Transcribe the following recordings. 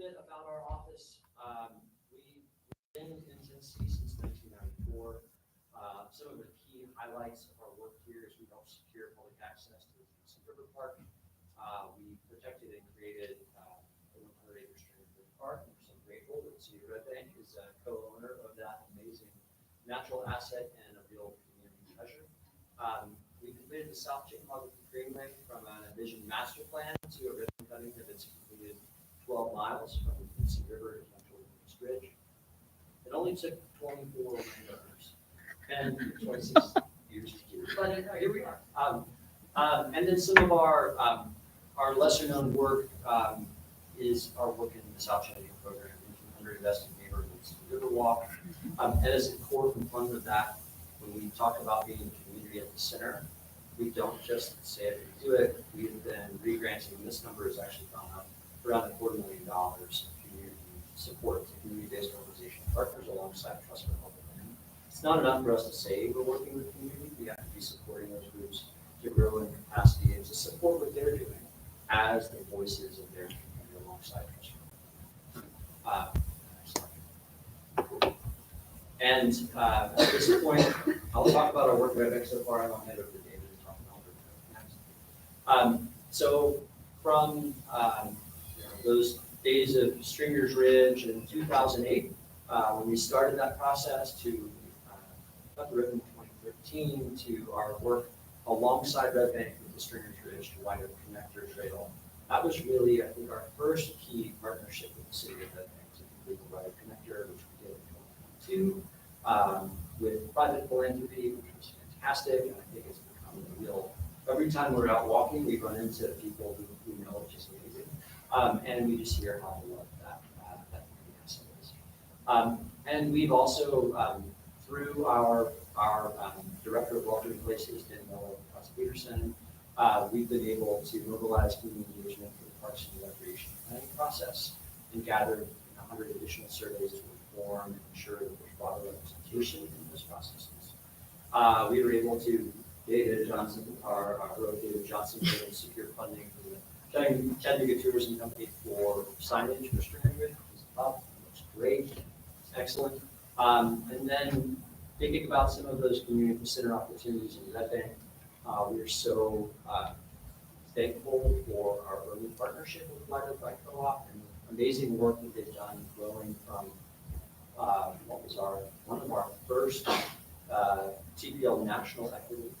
bit about our office. We've been in Tennessee since 1994. Some of the key highlights of our work here is we help secure public access to the Tennessee River Park. We protected and created a 100-acre Stringer River Park. We're so grateful that the City of Red Bank is a co-owner of that amazing natural asset and a real community treasure. We completed the South Chickamauga Greenway from an envisioned master plan to a ribbon cutting that it's completed 12 miles from the Tennessee River to Metro Ridge. It only took 24 landowners and 26 years to do, but here we are. And then some of our lesser known work is our work in the South Chattanooga program, underinvested neighborhoods, Riverwalk. And as a core component of that, when we talk about being a community at the center, we don't just say it, we do it. We've been re-granting, and this number has actually gone up around $250,000 of community support to community-based organization partners alongside Trust for Public Land. It's not enough for us to say we're working with the community. We have to be supporting those groups to grow in capacity and to support what they're doing as the voices of their community alongside Trust for Public Land. And at this point, I'll talk about our work at Red Bank so far, and I'll hand over to David to talk about it next. So from those days of Stringer's Ridge in 2008, when we started that process, to cut the ribbon in 2013, to our work alongside Red Bank with the Stringer's Ridge to White Oak Connector Trail, that was really, I think, our first key partnership with the City of Red Bank to complete the White Oak Connector, which we did in 2022. With private philanthropy, which was fantastic, and I think it's become a real. Every time we're out walking, we run into people who know, which is amazing, and we just hear how they love that asset is. And we've also, through our director of welcoming places, Daniela Peterson, we've been able to mobilize community engagement for the Parks and Recreation planning process and gathered 100 additional surveys to inform and ensure that there's broader representation in those processes. We were able to, David Johnson, our heroic David Johnson, was able to secure funding for the Chattanooga Tourism Company for signage for Stringer Ridge. It's up, it looks great, it's excellent. And then thinking about some of those community center opportunities in Red Bank, we are so thankful for our early partnership with White Oak Co-op and amazing work that they've done growing from what was one of our first TPL National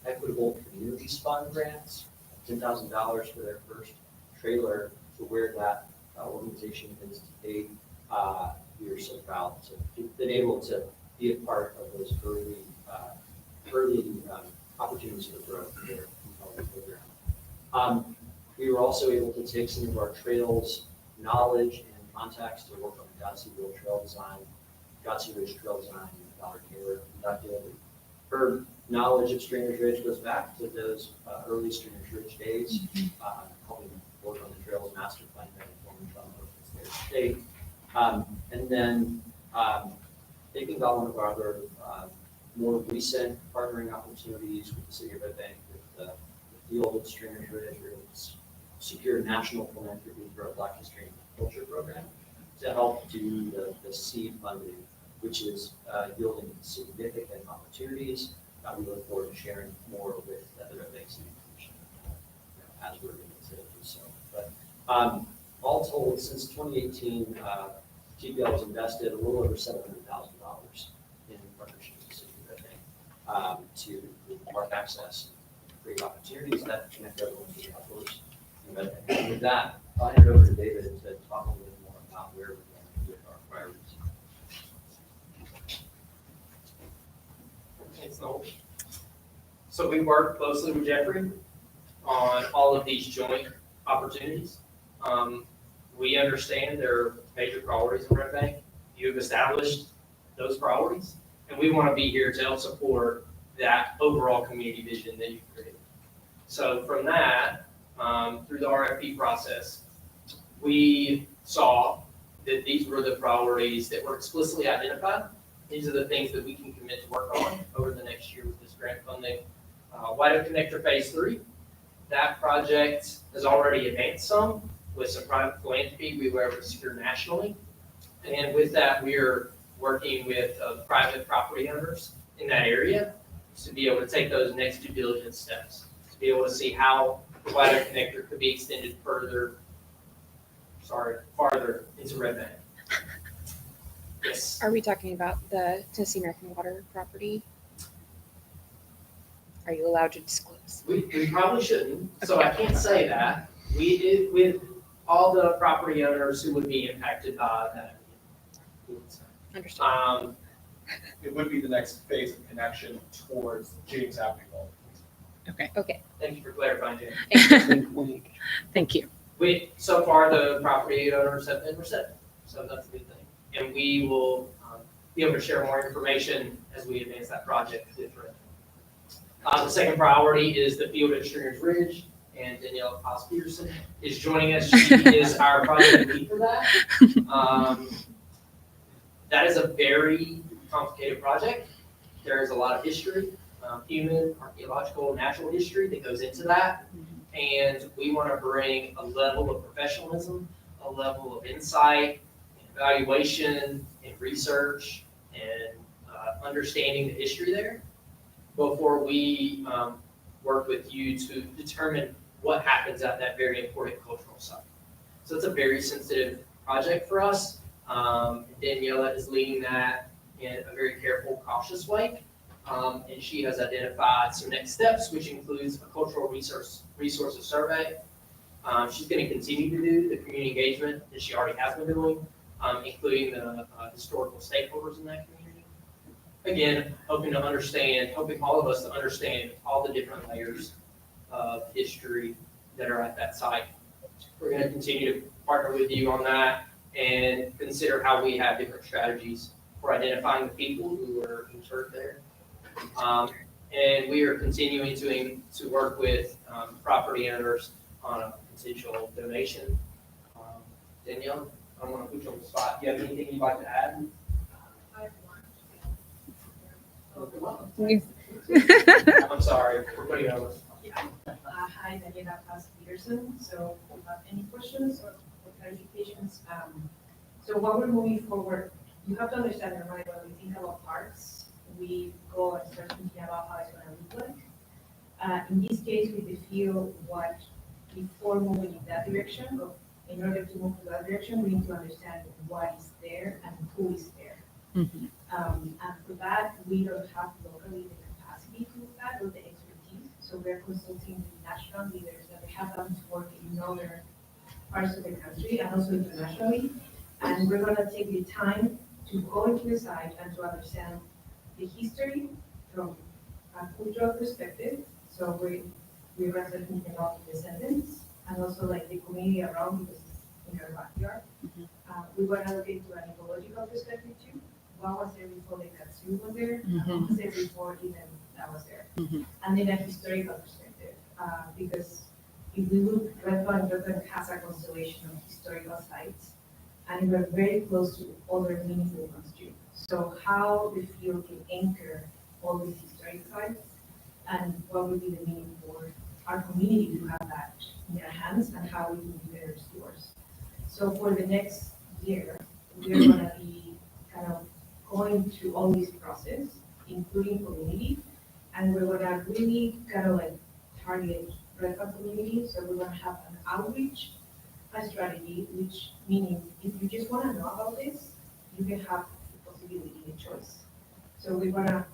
Equitable Communities Fund grants, $10,000 for their first trailer, to where that organization is today. We are so proud to have been able to be a part of those early opportunities for growth in their program. We were also able to take some of our trails knowledge and contacts to work on the Godsey Ridge Trail design, Dollar Taylor conducted. Her knowledge of Stringer's Ridge goes back to those early Stringer's Ridge days, helping work on the trails master plan that informed their state. And then thinking about one of our other more recent partnering opportunities with the City of Red Bank, with the field of Stringer's Ridge, we're able to secure national philanthropy for our Black History and Culture program to help do the seed funding, which is yielding significant opportunities that we look forward to sharing more with the Red Bank City Commission as we're able to do so. But all told, since 2018, TPL has invested a little over $700,000 in partnership with the City of Red Bank to improve park access, create opportunities that connect everyone to the outdoors. And with that, I'll hand it over to David to talk a little bit more about where we're going with our priorities. Thanks, Noel. So we work closely with Jeffrey on all of these joint opportunities. We understand there are major priorities in Red Bank. You've established those priorities, and we want to be here to help support that overall community vision that you've created. So from that, through the RFP process, we saw that these were the priorities that were explicitly identified. These are the things that we can commit to work on over the next year with this grant funding. White Oak Connector Phase 3, that project has already advanced some. with some private philanthropy we were able to secure nationally. And with that, we are working with private property owners in that area to be able to take those next due diligence steps, to be able to see how the White Oak Connector could be extended farther into Red Bank. Yes. Are we talking about the Tennessee American Water property? Are you allowed to disclose? We probably shouldn't, so I can't say that. We did with all the property owners who would be impacted by that. Understood. It would be the next phase of connection towards James Avenue. Okay. Thank you for clarifying, Jim. Thank you. So far, the property owners have been receptive, so that's a good thing. And we will be able to share more information as we advance that project with Red. The second priority is the field at Stringer's Ridge, and Danielle Haas-Peterson is joining us. She is our project lead for that. That is a very complicated project. There is a lot of history, human, archaeological, natural history that goes into that. And we want to bring a level of professionalism, a level of insight, and evaluation, and research, and understanding the history there before we work with you to determine what happens at that very important cultural site. So it's a very sensitive project for us. Daniela is leading that in a very careful, cautious way. And she has identified some next steps, which includes a cultural resources survey. She's going to continue to do the community engagement that she already has been doing, including the historical stakeholders in that community. Again, hoping all of us to understand all the different layers of history that are at that site. We're going to continue to partner with you on that and consider how we have different strategies for identifying the people who are interred there. And we are continuing to work with property owners on a potential donation. Danielle, I don't want to put you on the spot. Do you have anything you'd like to add? I'm sorry for putting you on the spot. Hi, Daniela Haas-Peterson. So if you have any questions or clarifications, so while we're moving forward, you have to understand that when we think about parks, we go and start thinking about how it's going to look like. In this case, with the field, before moving in that direction, in order to move to that direction, we need to understand what is there and who is there. Mhm. And for that, we don't have locally the capacity to do that or the expertise. So we're consulting with national leaders that they have done work in other parts of the country and also internationally. And we're going to take the time to go into the site and to understand the history from a cultural perspective. So we're going to think about the descendants and also like the community around because it's in our backyard. We want to look into an ecological perspective too. What was there before the Katsu was there? What was there before even that was there? And then a historical perspective, because if we look, Red Bank has a constellation of historical sites, and we're very close to other meaningful ones too. So how the field can anchor all these historic sites, and what would be the meaning for our community to have that in their hands, and how we can be better stewards. So for the next year, we're going to be kind of going through all this process, including community, and we're going to really kind of like target Red Bank community. So we're going to have an outreach strategy, which meaning if you just want to know about this, you can have the possibility, the choice. So we want to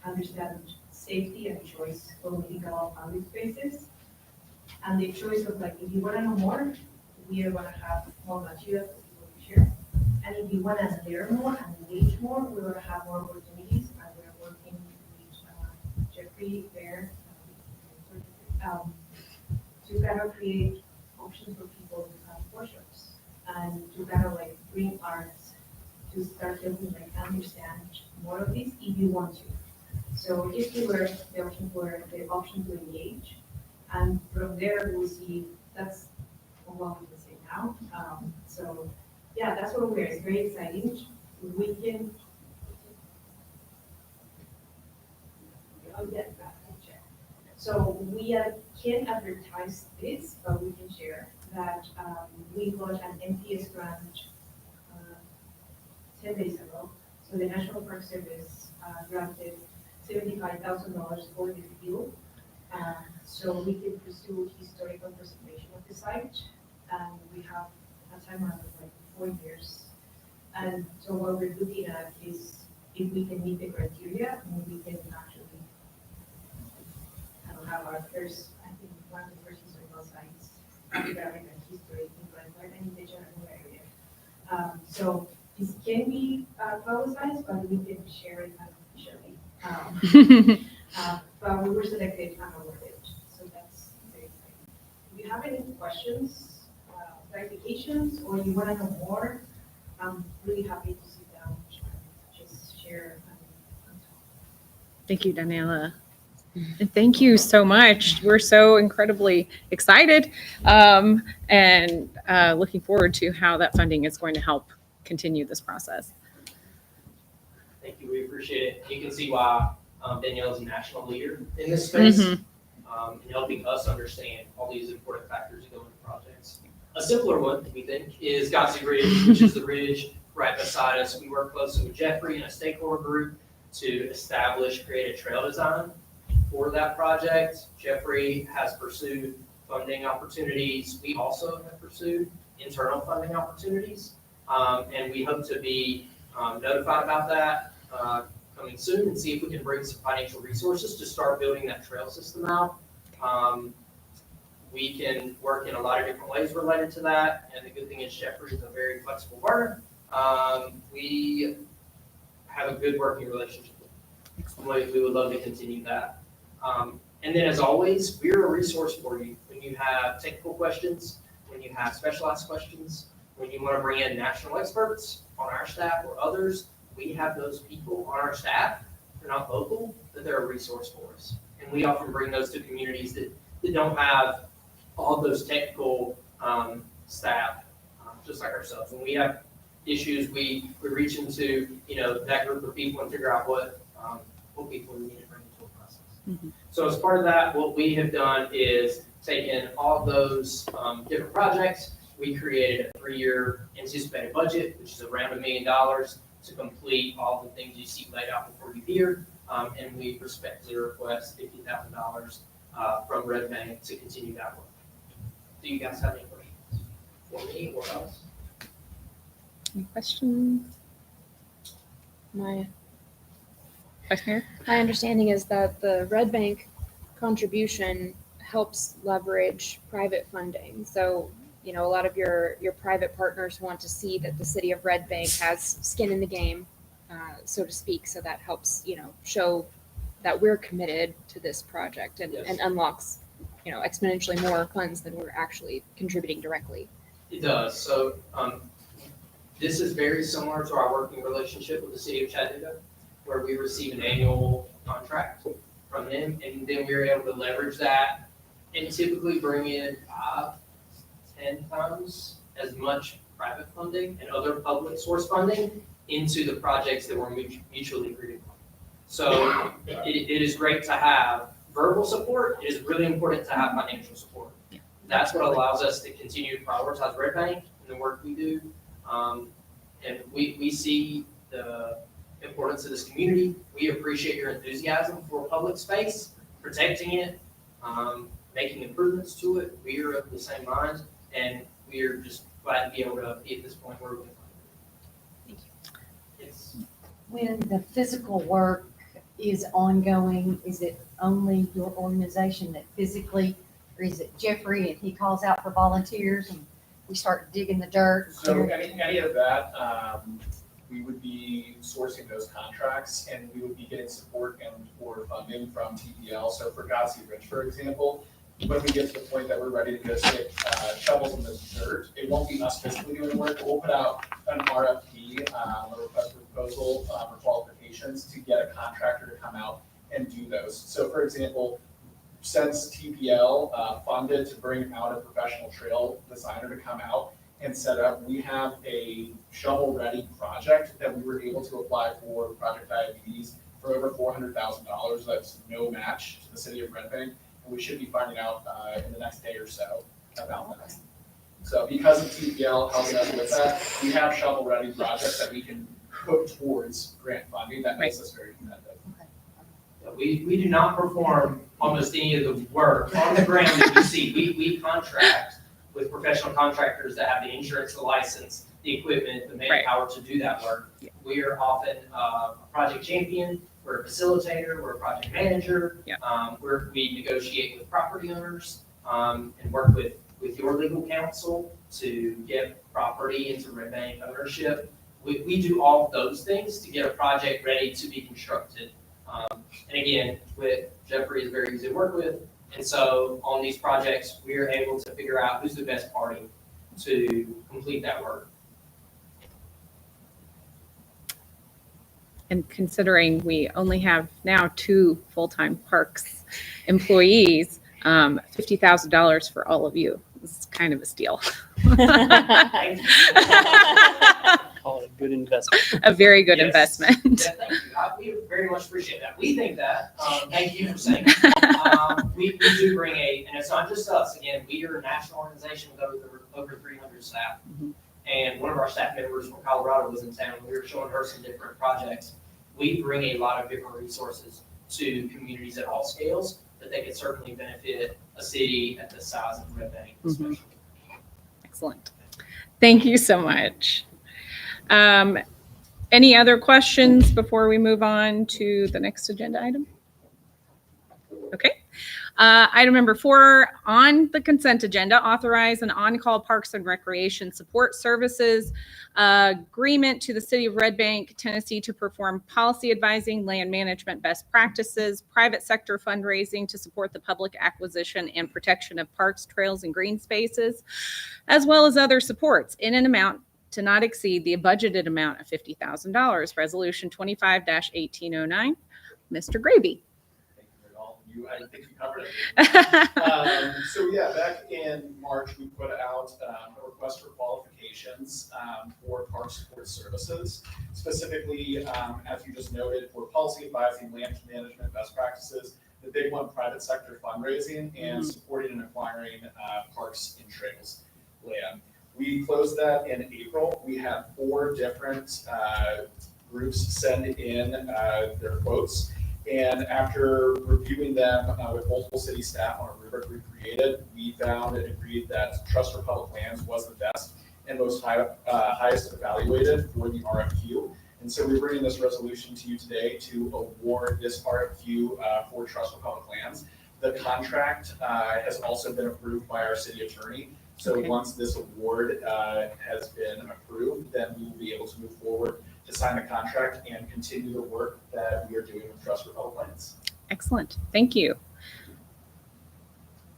understand safety and choice when we think about public spaces, and the choice of like, if you want to know more, we are going to have more material for people to share. And if you want to learn more and engage more, we're going to have more opportunities. And we're working with Jeffrey there to kind of create options for people to have workshops and to kind of like bring arts to start helping like understand more of this if you want to. So just to learn the option to engage, and from there we'll see. That's what we can say now. So yeah, that's what we're. It's very exciting. We can. Oh yeah, check. So we can't advertise this, but we can share that we got an NPS grant 10 days ago. So the National Park Service granted $75,000 for this deal. So we can pursue historical preservation of the site. And we have a timeline of like 4 years. And so what we're looking at is if we can meet the criteria, and we can actually have our first, I think, one of the first historical sites, African American history in Brentwood and in the general area. So this can be publicized, but we can share it unofficially. But we were selected and awarded, so that's very exciting. If you have any questions, clarifications, or you want to know more, I'm really happy to sit down and just share and talk. Thank you, Daniela. And thank you so much. We're so incredibly excited and looking forward to how that funding is going to help continue this process. Thank you, we appreciate it. You can see why Danielle is a national leader in this space, Mhm. in helping us understand all these important factors that go into projects. A simpler one, we think, is Godsey Ridge, which is the ridge right beside us. We work closely with Jeffrey and a stakeholder group to create a trail design for that project. Jeffrey has pursued funding opportunities. We also have pursued internal funding opportunities. And we hope to be notified about that coming soon and see if we can bring some financial resources to start building that trail system out. We can work in a lot of different ways related to that. And the good thing is Jeffrey is a very flexible partner. We have a good working relationship with him. We would love to continue that. And then as always, we're a resource for you. When you have technical questions, when you have specialized questions, when you want to bring in national experts on our staff or others, we have those people on our staff. They're not local, but they're a resource for us. And we often bring those to communities that don't have all those technical staff, just like ourselves. When we have issues, we reach into that group of people and figure out what people we need to bring into a process. Mhm. So as part of that, what we have done is taken all those different projects. We created a 3-year anticipated budget, which is around $1 million to complete all the things you see laid out before you here. And we respectfully request $50,000 from Red Bank to continue that work. Do you guys have any questions for me or else? Any questions? Vice Mayor? My understanding is that the Red Bank contribution helps leverage private funding. So, a lot of your private partners want to see that the city of Red Bank has skin in the game, so to speak. So that helps, show that we're committed to this project and unlocks, exponentially more funds than we're actually contributing directly. It does. So this is very similar to our working relationship with the city of Chattanooga, where we receive an annual contract from them, and then we're able to leverage that and typically bring in 5-10 times as much private funding and other public source funding into the projects that we're mutually agreed upon. So it is great to have verbal support. It is really important to have financial support. That's what allows us to continue to prioritize Red Bank and the work we do. And we see the importance of this community. We appreciate your enthusiasm for public space, protecting it, making improvements to it. We are of the same mind, and we are just glad to be able to be at this point where we're going. Thank you. Yes. When the physical work is ongoing, is it only your organization that physically, or is it Jeffrey and he calls out for volunteers and we start digging the dirt? So any of that, we would be sourcing those contracts and we would be getting support and or funding from TPL. So for Godsey Ridge, for example, when we get to the point that we're ready to go stick shovels in the dirt, it won't be us physically doing the work, but we'll put out an RFP, a request for proposal for qualifications to get a contractor to come out and do those. So for example, since TPL funded to bring out a professional trail designer to come out and set up, we have a shovel-ready project that we were able to apply for Project Diabetes for over $400,000. That's no match to the city of Red Bank. And we should be finding out in the next day or so about that. So because of TPL helping us with that, we have shovel-ready projects that we can put towards grant funding that makes us very competitive. We do not perform almost any of the work on the ground that you see. We contract with professional contractors that have the insurance, the license, the equipment, the manpower to do that work. Yeah. We are often a project champion, we're a facilitator, we're a project manager. Yeah. We negotiate with property owners, and work with your legal counsel to get property into Red Bank ownership. We do all of those things to get a project ready to be constructed. And again, Jeffrey is very easy to work with. And so on these projects, we are able to figure out who's the best party to complete that work. And considering we only have now 2 full-time parks employees, $50,000 for all of you is kind of a steal. Thank you. Call it a good investment. A very good Yes. investment. Yeah, thank you. We very much appreciate that. We think that. Thank you for saying that. We do bring and it's not just us. Again, we are a national organization with over 300 staff. Mhm. And one of our staff members from Colorado was in town. We were showing her some different projects. We bring a lot of different resources to communities at all scales that they could certainly benefit a city at the size of Red Bank especially. Excellent. Thank you so much. Any other questions before we move on to the next agenda item? Okay. Item number 4 on the consent agenda, authorize an on-call Parks and Recreation Support Services agreement to the City of Red Bank, Tennessee to perform policy advising, land management best practices, private sector fundraising to support the public acquisition and protection of parks, trails, and green spaces, as well as other supports in an amount to not exceed the budgeted amount of $50,000. Resolution 25-1809. Mr. Gravy. Thank you, all. I think you covered it. So yeah, back in March, we put out a request for qualifications for park support services. Specifically, as you just noted, for policy advising, land management best practices, the big one, private sector fundraising, and supporting and acquiring parks and trails land. We closed that in April. We had 4 different groups send in their quotes. And after reviewing them with multiple city staff on a rubric we created, we found and agreed that Trust for Public Lands was the best and most highest evaluated for the RFQ. And so we're bringing this resolution to you today to award this RFQ for Trust for Public Lands. The contract has also been approved by our city attorney. So Okay. once this award has been approved, then we will be able to move forward to sign the contract and continue the work that we are doing with Trust for Public Lands. Excellent. Thank you.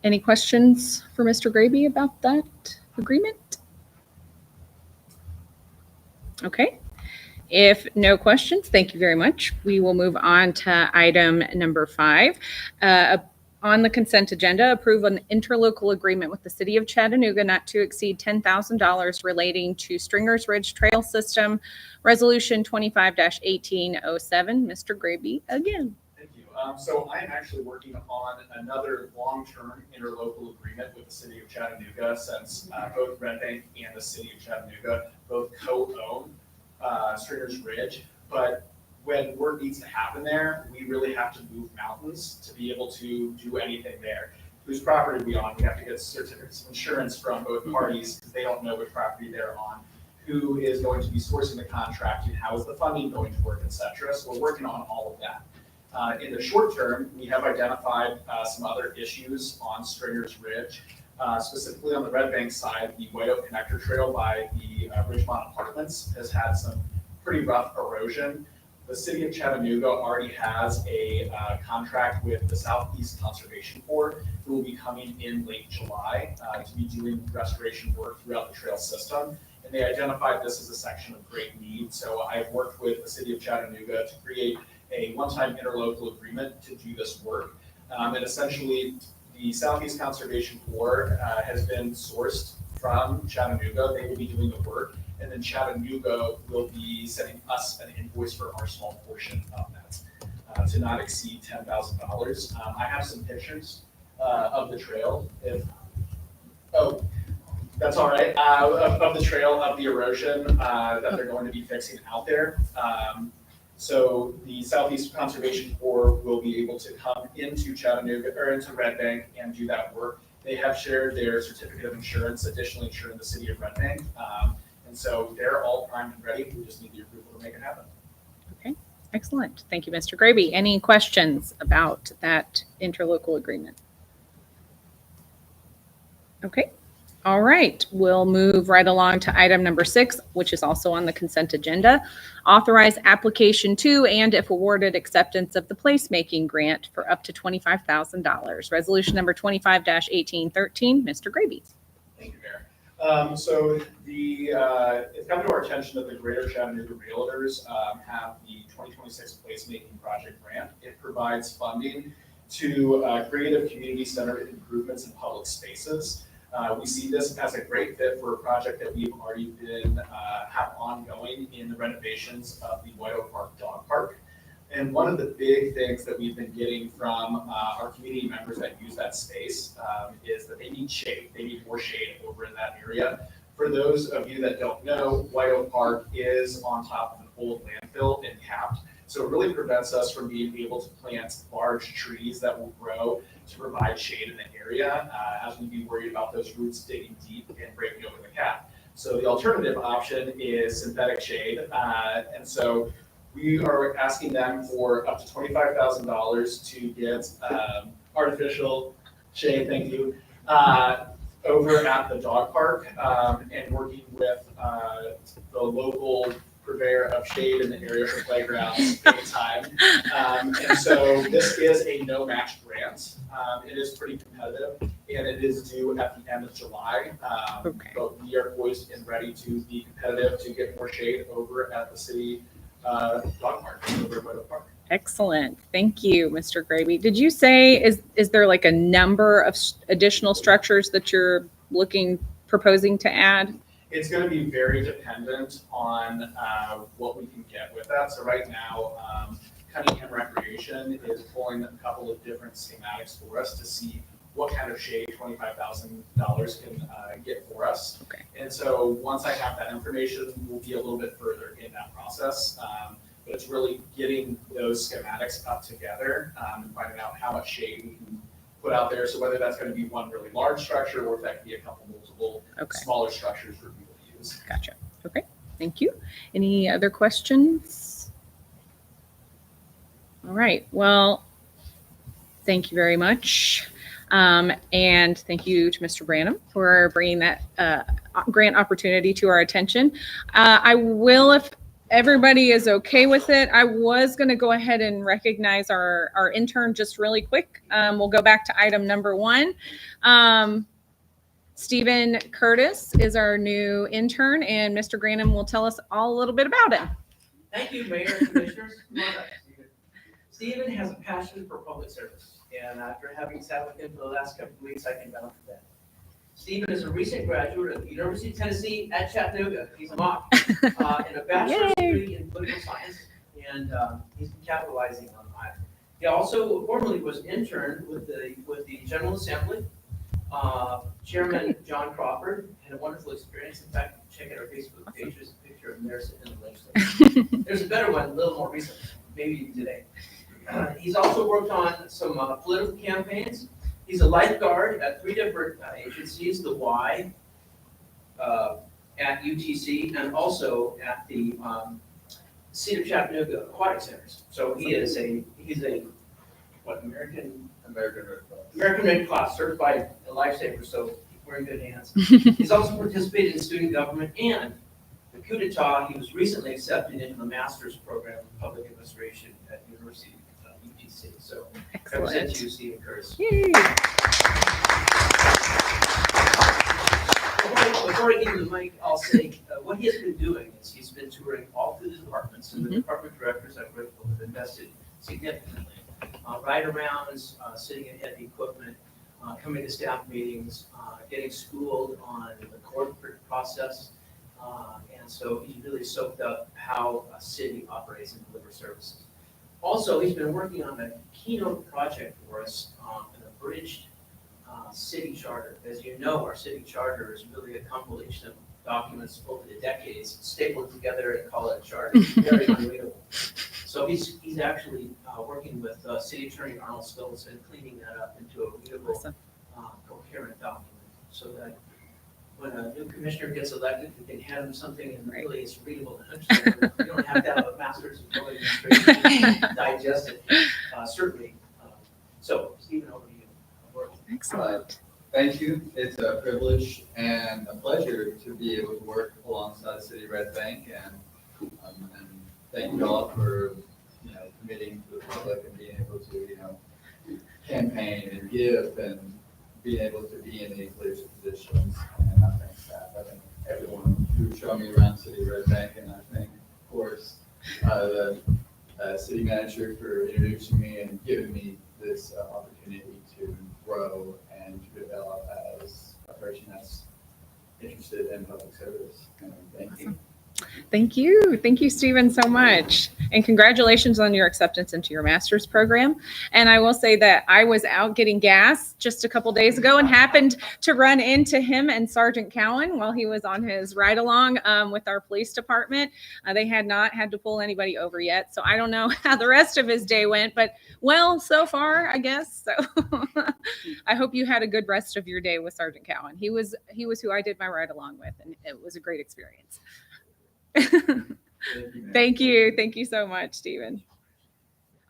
Any questions for Mr. Gravy about that agreement? Okay. If no questions, thank you very much. We will move on to item number 5. On the consent agenda, approve an interlocal agreement with the City of Chattanooga not to exceed $10,000 relating to Stringers Ridge Trail System, Resolution 25-1807. Mr. Gravy again. Thank you. So I'm actually working on another long-term interlocal agreement with the City of Chattanooga, since both Red Bank and the City of Chattanooga both co-own Stringers Ridge. But when work needs to happen there, we really have to move mountains to be able to do anything there. Whose property we on? We have to get certificates of insurance from both parties because they don't know which property they're on. Who is going to be sourcing the contracting? How is the funding going to work, et cetera? So we're working on all of that. In the short term, we have identified some other issues on Stringers Ridge. Specifically on the Red Bank side, the White Oak Connector Trail by the Ridgemont Apartments has had some pretty rough erosion. The City of Chattanooga already has a contract with the Southeast Conservation Corps, who will be coming in late July to be doing restoration work throughout the trail system. And they identified this as a section of great need. So I've worked with the City of Chattanooga to create a one-time interlocal agreement to do this work. And essentially, the Southeast Conservation Corps has been sourced from Chattanooga. They will be doing the work. And then Chattanooga will be sending us an invoice for our small portion of that to not exceed $10,000. I have some pictures of the trail. That's all right. Of the trail, of the erosion that they're going to be fixing out there. So the Southeast Conservation Corps will be able to come into Chattanooga, or into Red Bank, and do that work. They have shared their certificate of insurance, additionally insuring the city of Red Bank. And so they're all primed and ready. We just need the approval to make it happen. Okay, excellent. Thank you, Mr. Graby. Any questions about that interlocal agreement? Okay. All right, we'll move right along to item number 6, which is also on the consent agenda. Authorize application to and if awarded acceptance of the placemaking grant for up to $25,000. Resolution number 25-1813. Mr. Graby. Thank you, Mayor. So it's come to our attention that the Greater Chattanooga Realtors have the 2026 Placemaking Project Grant. It provides funding to creative community-centered improvements in public spaces. We see this as a great fit for a project that we've already have ongoing in the renovations of the White Oak Park Dog Park. And one of the big things that we've been getting from our community members that use that space is that they need shade. They need more shade over in that area. For those of you that don't know, White Oak Park is on top of an old landfill and capped. So it really prevents us from being able to plant large trees that will grow to provide shade in the area, as we'd be worried about those roots digging deep and breaking open the cap. So the alternative option is synthetic shade. And so we are asking them for up to $25,000 to get artificial shade, thank you, over at the dog park, and working with the local purveyor of shade in the area for playgrounds anytime. And so this is a no match grant. It is pretty competitive and it is due at the end of July. Okay. But we are poised and ready to be competitive to get more shade over at the city dog park, over at White Oak Park. Excellent. Thank you, Mr. Graby. Did you say, is there like a number of additional structures that you're proposing to add? It's going to be very dependent on what we can get with that. So right now, Cunningham Recreation is pulling a couple of different schematics for us to see what kind of shade $25,000 can get for us. Okay. And so once I have that information, we'll be a little bit further in that process. But it's really getting those schematics up together and finding out how much shade we can put out there. So whether that's going to be one really large structure or if that could be a couple multiple smaller structures for people to use. Gotcha. Okay. Thank you. Any other questions? All right. Well, thank you very much. And thank you to Mr. Branham for bringing that grant opportunity to our attention. I will, if everybody is okay with it, I was going to go ahead and recognize our intern just really quick. We'll go back to item number 1. Stephen Curtis is our new intern, and Mr. Branham will tell us all a little bit about him. Thank you, Mayor and Commissioners. Come on up, Stephen. Stephen has a passion for public service, and after having sat with him for the last couple of weeks, I can vouch for that. Stephen is a recent graduate of the University of Tennessee at Chattanooga. He's a mock in a bachelor's degree in political science, and he's been capitalizing on that. He also formerly was intern with the General Assembly. Chairman John Crawford had a wonderful experience. In fact, check out our Facebook page. There's a picture of him there sitting in the legislature. There's a better one, a little more recent, maybe even today. He's also worked on some political campaigns. He's a lifeguard at 3 different agencies, the Y, at UTC, and also at the Cedar Chattanooga Aquatic Centers. So he's a American Red Cross certified lifesaver, so we're in good hands. He's also participated in student government and the coup d'etat. He was recently accepted into the master's program in public administration at University of UTC. So I present to you, Stephen Curtis. Yay. Before I give you the mic, I'll say what he has been doing is he's been touring all through the departments, and the department directors I'm grateful have invested significantly. Ride-arounds, sitting at heavy equipment, coming to staff meetings, getting schooled on the corporate process. And so he's really soaked up how a city operates and delivers services. Also, he's been working on a keynote project for us, an abridged city charter. As you know, our city charter is really a compilation of documents over the decades stapled together and call it a charter. It's very unreadable. So he's actually working with City Attorney Arnold Stoltz and cleaning that up into a readable, Awesome. coherent document, so that when a new commissioner gets elected, we can hand them something and really it's readable to understand. You don't have to have a master's in public administration to digest it, certainly. So, Stephen, over to you. Excellent. Thank you. It's a privilege and a pleasure to be able to work alongside City Red Bank, and thank you all for, committing to the public and being able to, campaign and give and being able to be in these leadership positions. And I thank staff. I thank everyone who showed me around City Red Bank, and I thank, of course, the city manager for introducing me and giving me this opportunity to grow and to develop as a person that's interested in public service. And thank you. Thank you. Thank you, Stephen, so much. And congratulations on your acceptance into your master's program. And I will say that I was out getting gas just a couple days ago and happened to run into him and Sergeant Cowan while he was on his ride along with our police department. They had not had to pull anybody over yet. So I don't know how the rest of his day went, but well, so far, I guess. So I hope you had a good rest of your day with Sergeant Cowan. He was who I did my ride along with, and it was a great experience. Thank you. Thank you so much, Stephen.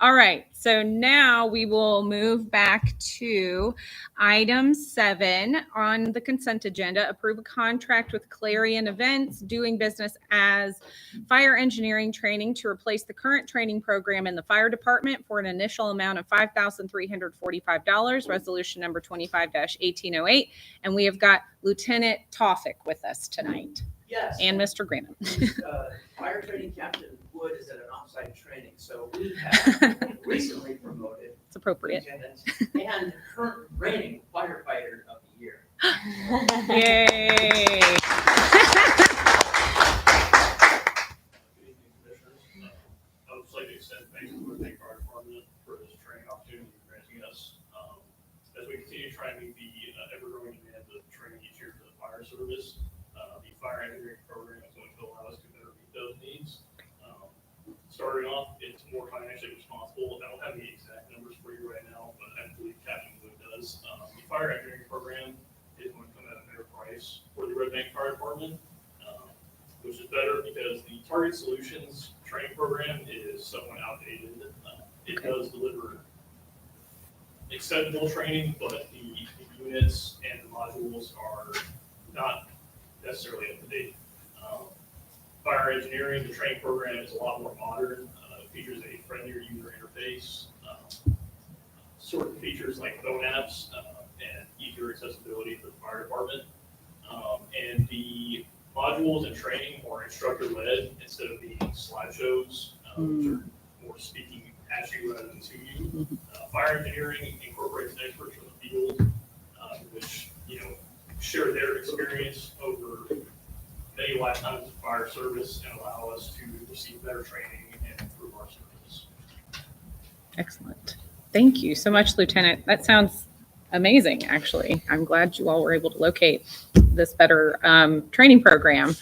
All right. So now we will move back to item 7 on the consent agenda. Approve a contract with Clarion Events doing business as fire engineering training to replace the current training program in the fire department for an initial amount of $5,345. Resolution number 25-1808. And we have got Lieutenant Tawfik with us tonight. Yes. And Mr. Graham. Fire training Captain Wood is at an offsite training, so we have recently promoted It's appropriate. lieutenant and current reigning firefighter of the year. Yay. Good evening, Commissioners. I would just like to extend thanks to the Red Bank Fire Department for this training opportunity you're granting us. As we continue to try and meet the ever-growing demand of training each year for the fire service, the fire engineering program is going to allow us to better meet those needs. Starting off, it's more financially responsible. I don't have the exact numbers for you right now, but I believe Captain Wood does. The fire engineering program is going to come at a better price for the Red Bank Fire Department, which is better because the Target Solutions training program is somewhat outdated. It does deliver acceptable training, but the units and the modules are not necessarily up to date. Fire engineering, the training program is a lot more modern, features a friendlier user interface, certain features like phone apps, and easier accessibility for the fire department. And the modules and training are instructor-led instead of being slideshows, which are more speaking at you rather than to you. Fire engineering incorporates experts from the field, which, share their experience over many lifetimes of fire service and allow us to receive better training and improve our service. Excellent. Thank you so much, Lieutenant. That sounds amazing, actually. I'm glad you all were able to locate this better training program.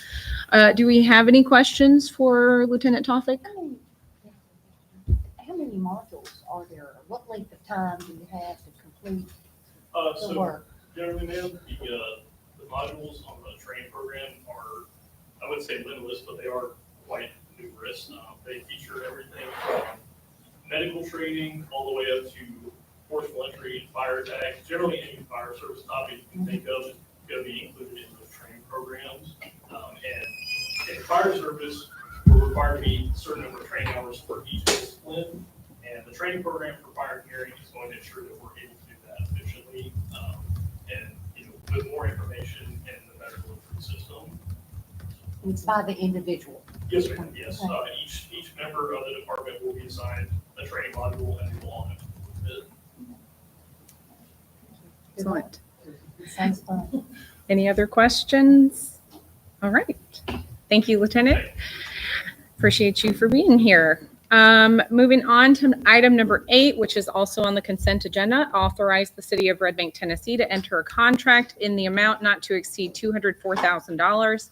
Do we have any questions for Lieutenant Tawfik? How many modules are there? What length of time do you have to complete the So work? generally, ma'am, the modules on the training program are, I would say limitless, but they are quite numerous. They feature everything from medical training all the way up to forcible entry, fire attack. Generally, any fire service topic you can think of is going to be included in those training programs. And in fire service, we're required to meet a certain number of training hours for each discipline. And the training program for fire engineering is going to ensure that we're able to do that efficiently. And with more information and the better delivery system. It's by the individual. Yes, ma'am. Yes. Each member of the department will be assigned a training module and we will all have to complete it. Excellent. Sounds fun. Any other questions? All right. Thank you, Lieutenant. Appreciate you for being here. Moving on to item number 8, which is also on the consent agenda, authorize the city of Red Bank, Tennessee to enter a contract in the amount not to exceed $204,000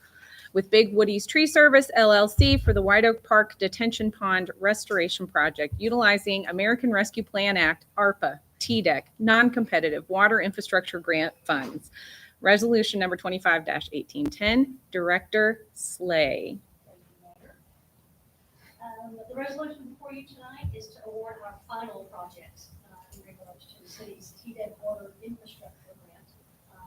with Big Woody's Tree Service LLC for the White Oak Park Detention Pond Restoration Project utilizing American Rescue Plan Act, ARPA, TDEC, non-competitive water infrastructure grant funds. Resolution number 25-1810, Director Slay. The resolution before you tonight is to award our final project in regards to the city's TDEC water infrastructure grant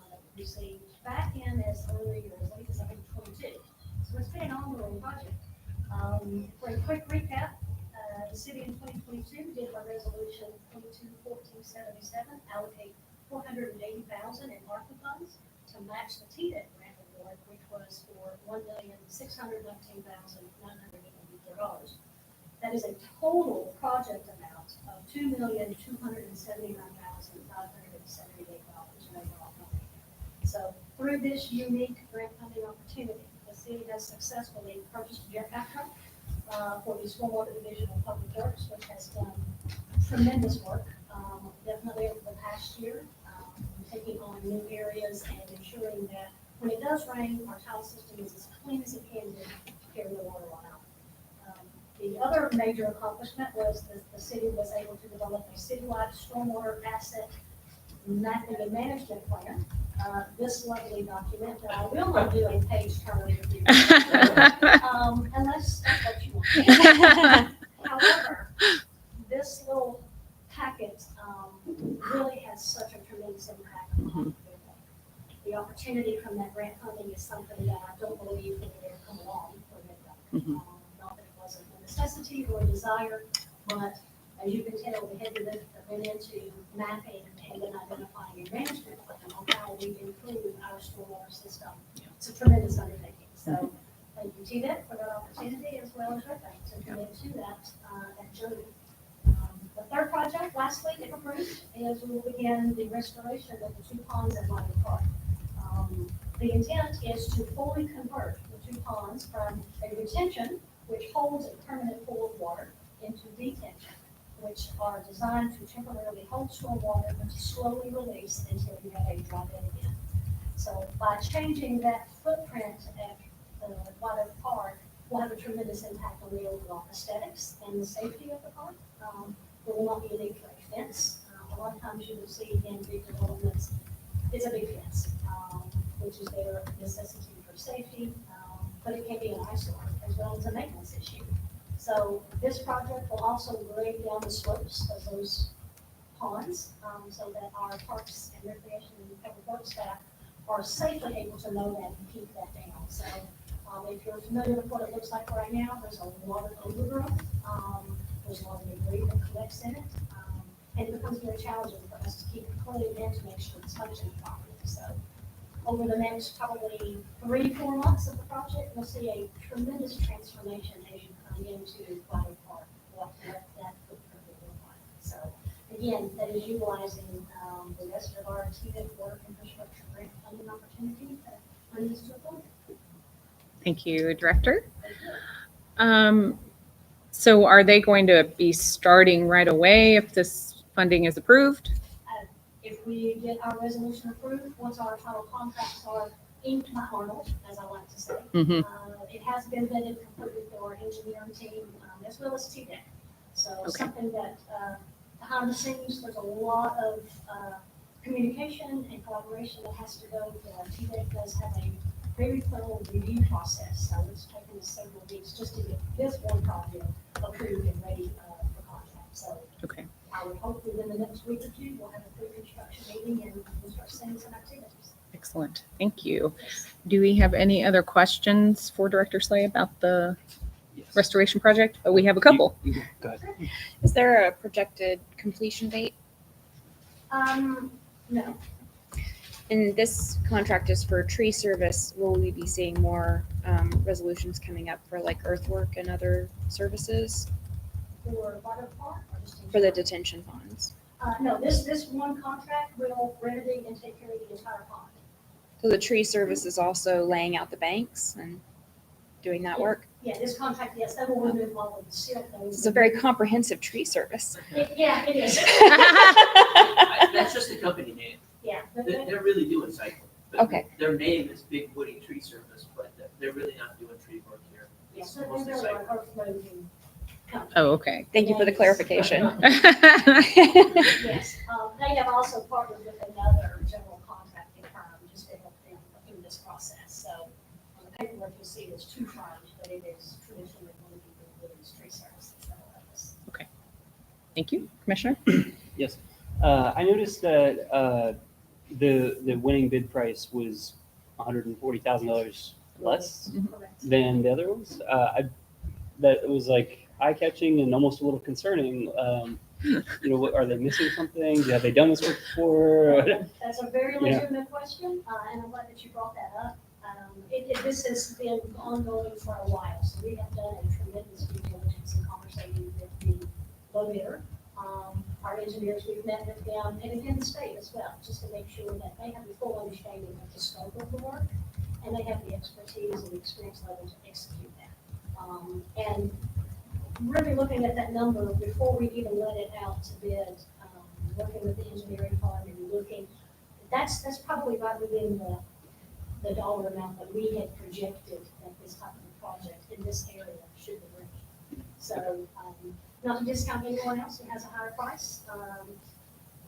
that we received back in as early or as late as 2022. So it's been an ongoing project. For a quick recap, the city in 2022 did a resolution 22-1477 allocate $480,000 in ARPA funds to match the TDEC grant award, which was for $1,619,984. That is a total project amount of $2,279,578 in overall funding. So through this unique grant funding opportunity, the city has successfully purchased a jet truck for the Stormwater Division of Public Works, which has done tremendous work, definitely over the past year, taking on new areas and ensuring that when it does rain, our tile system is as clean as it can be to carry the water on out. The other major accomplishment was the city was able to develop a citywide stormwater asset mapping and management plan. This lovely document that I will not do a page turn review, unless that's what you want. However, this little packet really has such a tremendous impact on the community. The opportunity from that grant funding is something that I don't believe would ever come along for Midway. Not that it wasn't a necessity or a desire, but as you can tell, the heavy lift that went into mapping and then identifying a management plan on how we improve our stormwater system. It's a tremendous undertaking. So thank you, TDEC, for that opportunity, as well as Red Bank to commit to that journey. The third project, lastly, if approved, is we will begin the restoration of the 2 ponds at White Oak Park. The intent is to fully convert the 2 ponds from a retention, which holds a permanent pool of water, into detention, which are designed to temporarily hold stormwater but to slowly release until you have a dry bed again. So by changing that footprint at White Oak Park, will have a tremendous impact on the overall aesthetics and the safety of the park. There will not be a need for a fence. A lot of times you will see in big developments, it's a big fence, which is their necessity for safety, but it can be an eyesore as well as a maintenance issue. So this project will also grade down the slopes of those ponds, so that our parks and recreation and public works staff are safely able to know that and keep that down. So if you're familiar with what it looks like right now, there's a lot of overgrowth. There's a lot of debris that collects in it, and it becomes very challenging for us to keep it clean and to make sure it's functioning properly. So over the next probably 3-4 months of the project, we'll see a tremendous transformation as you come into White Oak Park, what that footprint will look like. So again, that is utilizing the rest of our TDEC water infrastructure grant funding opportunity to bring this to a point. Thank you, Director. So are they going to be starting right away if this funding is approved? If we get our resolution approved, once our final contracts are inked by Arnold, as I like to say, it has been vetted completely through our engineering team, as well as TDEC. So something that behind the scenes, there's a lot of communication and collaboration that has to go. TDEC does have a very thorough review process, so it's taken us several weeks just to get this one project approved and ready for contract. So I would hope within the next week or two, we'll have a pre-construction meeting and we'll start seeing some activities. Excellent. Thank you. Do we have any other questions for Director Slay about the restoration project? Oh, we have a couple. Go ahead. Is there a projected completion date? No. And this contract is for tree service. Will we be seeing more resolutions coming up for like earthwork and other services For water park or just in for the general? detention ponds? No, this one contract will remedy and take care of the entire pond. So the tree service is also laying out the banks and doing that work? Yeah, this contract, yes, they will remove all of the silt. This is a very comprehensive tree service. Yeah, it is. That's just the company name. Yeah, but They're really doing cycling. But Okay. Their name is Big Woody Tree Service, but they're really not doing tree work here. yeah, It's so mostly they're cycling. like earth moving company. Oh, okay. Thank you for the clarification. Yes, they have also partnered with another general contracting firm just to help them through this process. So on the paperwork, you'll see there's two firms, but it is traditionally going to be the Woodlands Tree Services that will have this. Thank you, Commissioner. Yes. I noticed that the winning bid price was $140,000 less Correct. than the other ones. That was like eye-catching and almost a little concerning. Are they missing something? Have they done this work before? That's a very Yeah. legitimate question, and I'm glad that you brought that up. This has been ongoing for a while, so we have done a tremendous due diligence and conversating with the low bidder. Our engineers, we've met with them, and again, the state as well, just to make sure that they have the full understanding of the scope of the work, and they have the expertise and the experience level to execute that. And really looking at that number before we even let it out to bid, working with the engineering firm and looking, that's probably right within the dollar amount that we had projected that this type of a project in this area should bring. So, not to discount anyone else who has a higher price,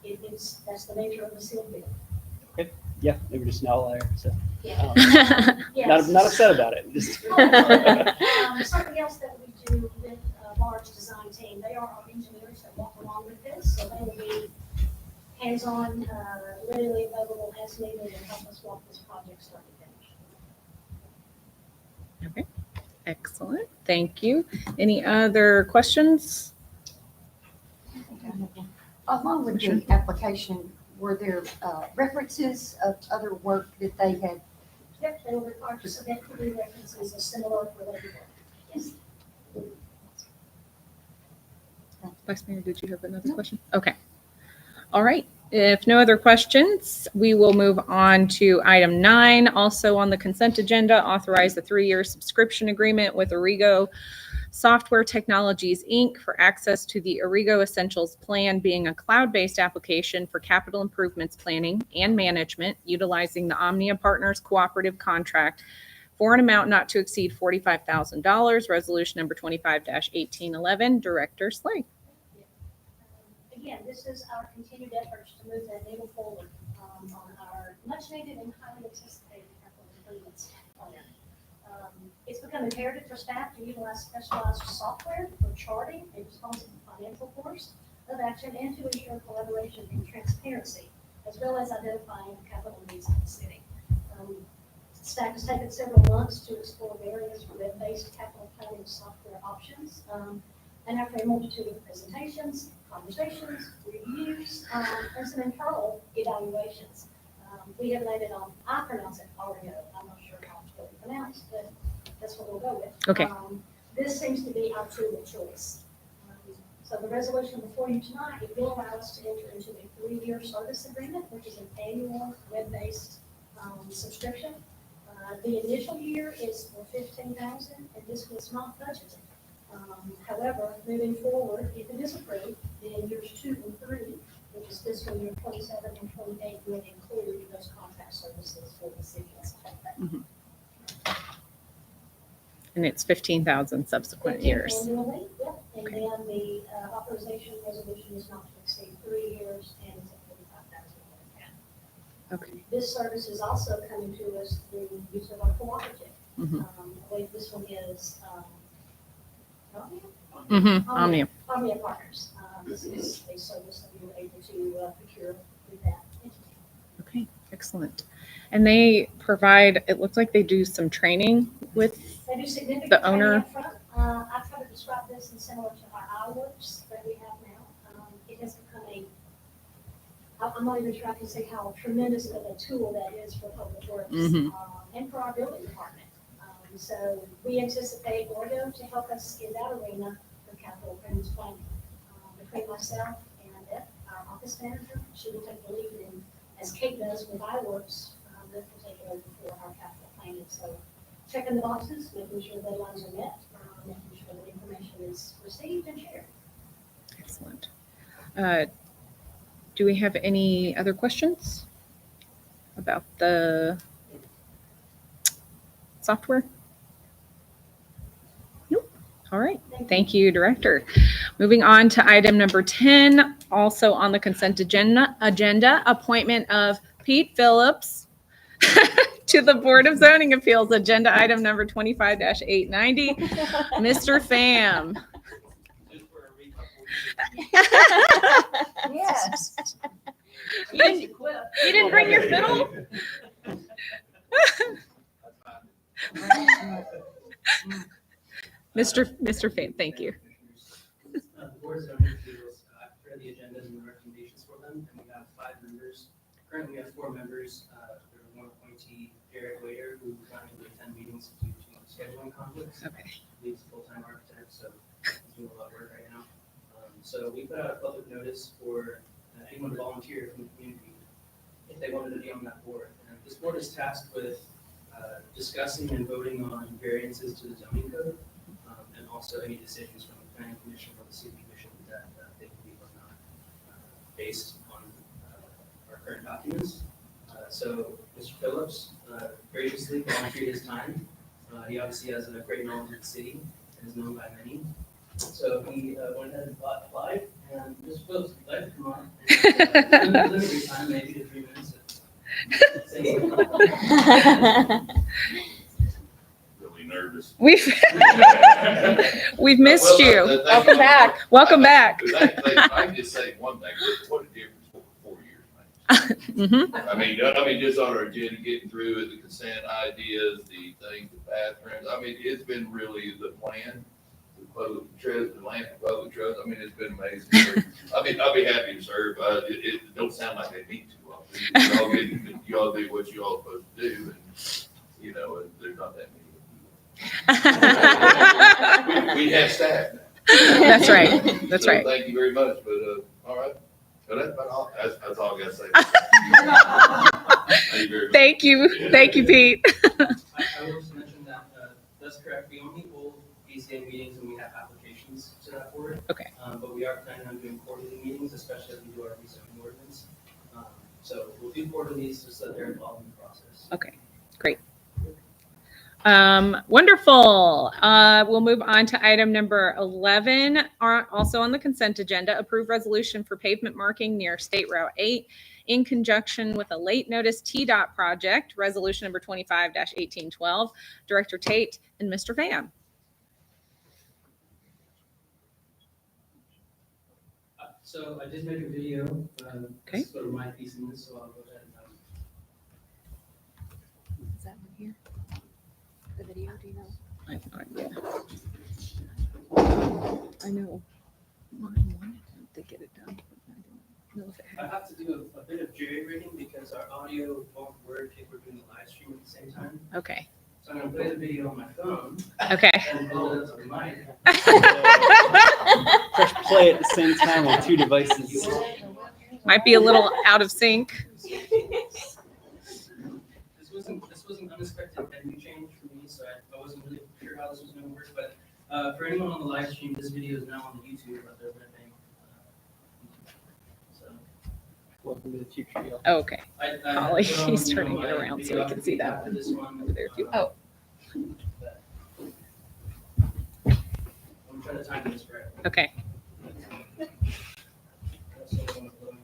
that's the nature of the sealed bid. Yeah, they were just an outlier. So Yeah. not upset about it. Just Something else that we do with a large design team, they are our engineers that walk along with this, so they will be hands-on, readily available as needed and help us walk this project start to finish. Okay, excellent. Thank you. Any other questions? Along with the application, were there references of other work that they had? Yep, they will require to submit three references of similar related work. Yes. Vice Mayor, did you have another question? Okay. All right. If no other questions, we will move on to item 9. Also on the consent agenda, authorize the 3-year subscription agreement with Arrigo Software Technologies, Inc. for access to the Arrigo Essentials Plan, being a cloud-based application for capital improvements planning and management, utilizing the Omnia Partners Cooperative Contract for an amount not to exceed $45,000. Resolution number 25-1811. Director Slay. Again, this is our continued efforts to move that needle forward on our much needed and highly anticipated capital improvements plan. It's become imperative for staff to utilize specialized software for charting and responsive financial course of action and to ensure collaboration and transparency, as well as identifying the capital needs of the city. Staff has taken several months to explore various web-based capital planning software options. And after a multitude of presentations, conversations, reviews, and some internal evaluations, we have landed on, I pronounce it Arrigo. I'm not sure how it's really pronounced, but that's what we'll go with. Okay. This seems to be our tool of choice. So the resolution before you tonight, it will allow us to enter into a 3-year service agreement, which is an annual web-based subscription. The initial year is for $15,000, and this was not budgeted. However, moving forward, if it is approved, then years 2 and 3, which is fiscal year 27 and 28, will include those contract services for the city as a whole. And it's 15,000 subsequent years. Annually, yep, and then the authorization resolution is not to exceed 3 years and it's at $45,000. Okay. This service is also coming to us through use of our cooperative. Mhm. I believe this one is, Omnia. Omnia Partners. This is a service that we were able to procure with that entity. Okay, excellent. And they provide, it looks like they do some training with, They do significant The training owner- up front. I try to describe this in similar to our iWorks that we have now. It has become I'm not even sure I can say how tremendous of a tool that is for public works and for our building department. So we anticipate Ordo to help us in that arena for capital improvements planning. Between myself and Beth, our office manager, she will take the lead, and as Kate does with iWorks, Beth will take it over for our capital planning. So checking the boxes, making sure deadlines are met, making sure that information is received and shared. Excellent. Do we have any other questions about the software? Nope. All right. Thank you, Director. Moving on to item number 10, also on the consent agenda, appointment of Pete Phillips to the Board of Zoning Appeals, agenda item number 25-890. Mr. Pham. Just for a recap, Yes. You didn't bring your fiddle? Mr. Pham, thank you. The Board of Zoning Appeals, I've prepared the agendas and the recommendations for them, and we have 5 members. Currently, we have 4 members. There's one appointee, Jared Wader, who is not able to attend meetings due to scheduling conflicts. Okay. He's a full-time architect, so he's doing a lot of work right now. So we put out a public notice for anyone to volunteer from the community if they wanted to be on that board. And this board is tasked with discussing and voting on variances to the zoning code, and also any decisions from the planning commission or the city commission that they believe are not based on our current documents. So Mr. Phillips graciously volunteered his time. He obviously has a great knowledge of the city and is known by many. So he went ahead and applied, and Mr. Phillips, if you'd like to come on, and limit your time maybe to 3 minutes. Say Really nervous. We've missed you. Welcome back. Welcome back. I can just say one thing, what a difference for 4 years makes. Mhm. I mean, just on our agenda, getting through it, the consent ideas, the things, the bathrooms, I mean, it's been really the plan, the public trust, the land for public trust, I mean, it's been amazing. I mean, I'll be happy to serve, it don't sound like they need to. Y'all do what you all supposed to do, and, you know, and there's not that many. We have staff now. That's right. That's So right. Thank you very much, but, all right. So that's about all, that's all I gotta say. Thank you very much. Thank you. Thank you, Pete. I will just mention that, that's correct, we only hold BCA meetings when we have applications to that board. Okay. But we are planning on doing quarterly meetings, especially as we do our rezoning ordinance. So we'll do quarterlies just so that they're involved in the process. Okay, great. Wonderful. We'll move on to item number 11, also on the consent agenda, approve resolution for pavement marking near State Route 8 in conjunction with a late notice TDOT project, resolution number 25-1812. Director Tate and Mr. Pham. So I did make a video, Okay. this is sort of my piece in this, so I'll go ahead and, Is that one here? The video, do you know? I have no idea. I know. Mine wanted to get it done. I don't know if it I had. have to do a bit of jury rigging because our audio won't work if we're doing the live stream at the same time. Okay. So I'm gonna play the video on my phone Okay. and hold it up to the mic. Press play at the same time on 2 devices. Might be a little out of sync. This was an unexpected venue change for me, so I wasn't really sure how this was gonna work, but for anyone on the live stream, this video is now on the YouTube of the Red Bank. So Welcome to the future, y'all. Oh, okay. I Holly, put on, he's you know, turning it my around so we video can see that after one. this one. Over there, too. uh, Oh. I'm trying to time this right. Okay. That's what I wanna blow into.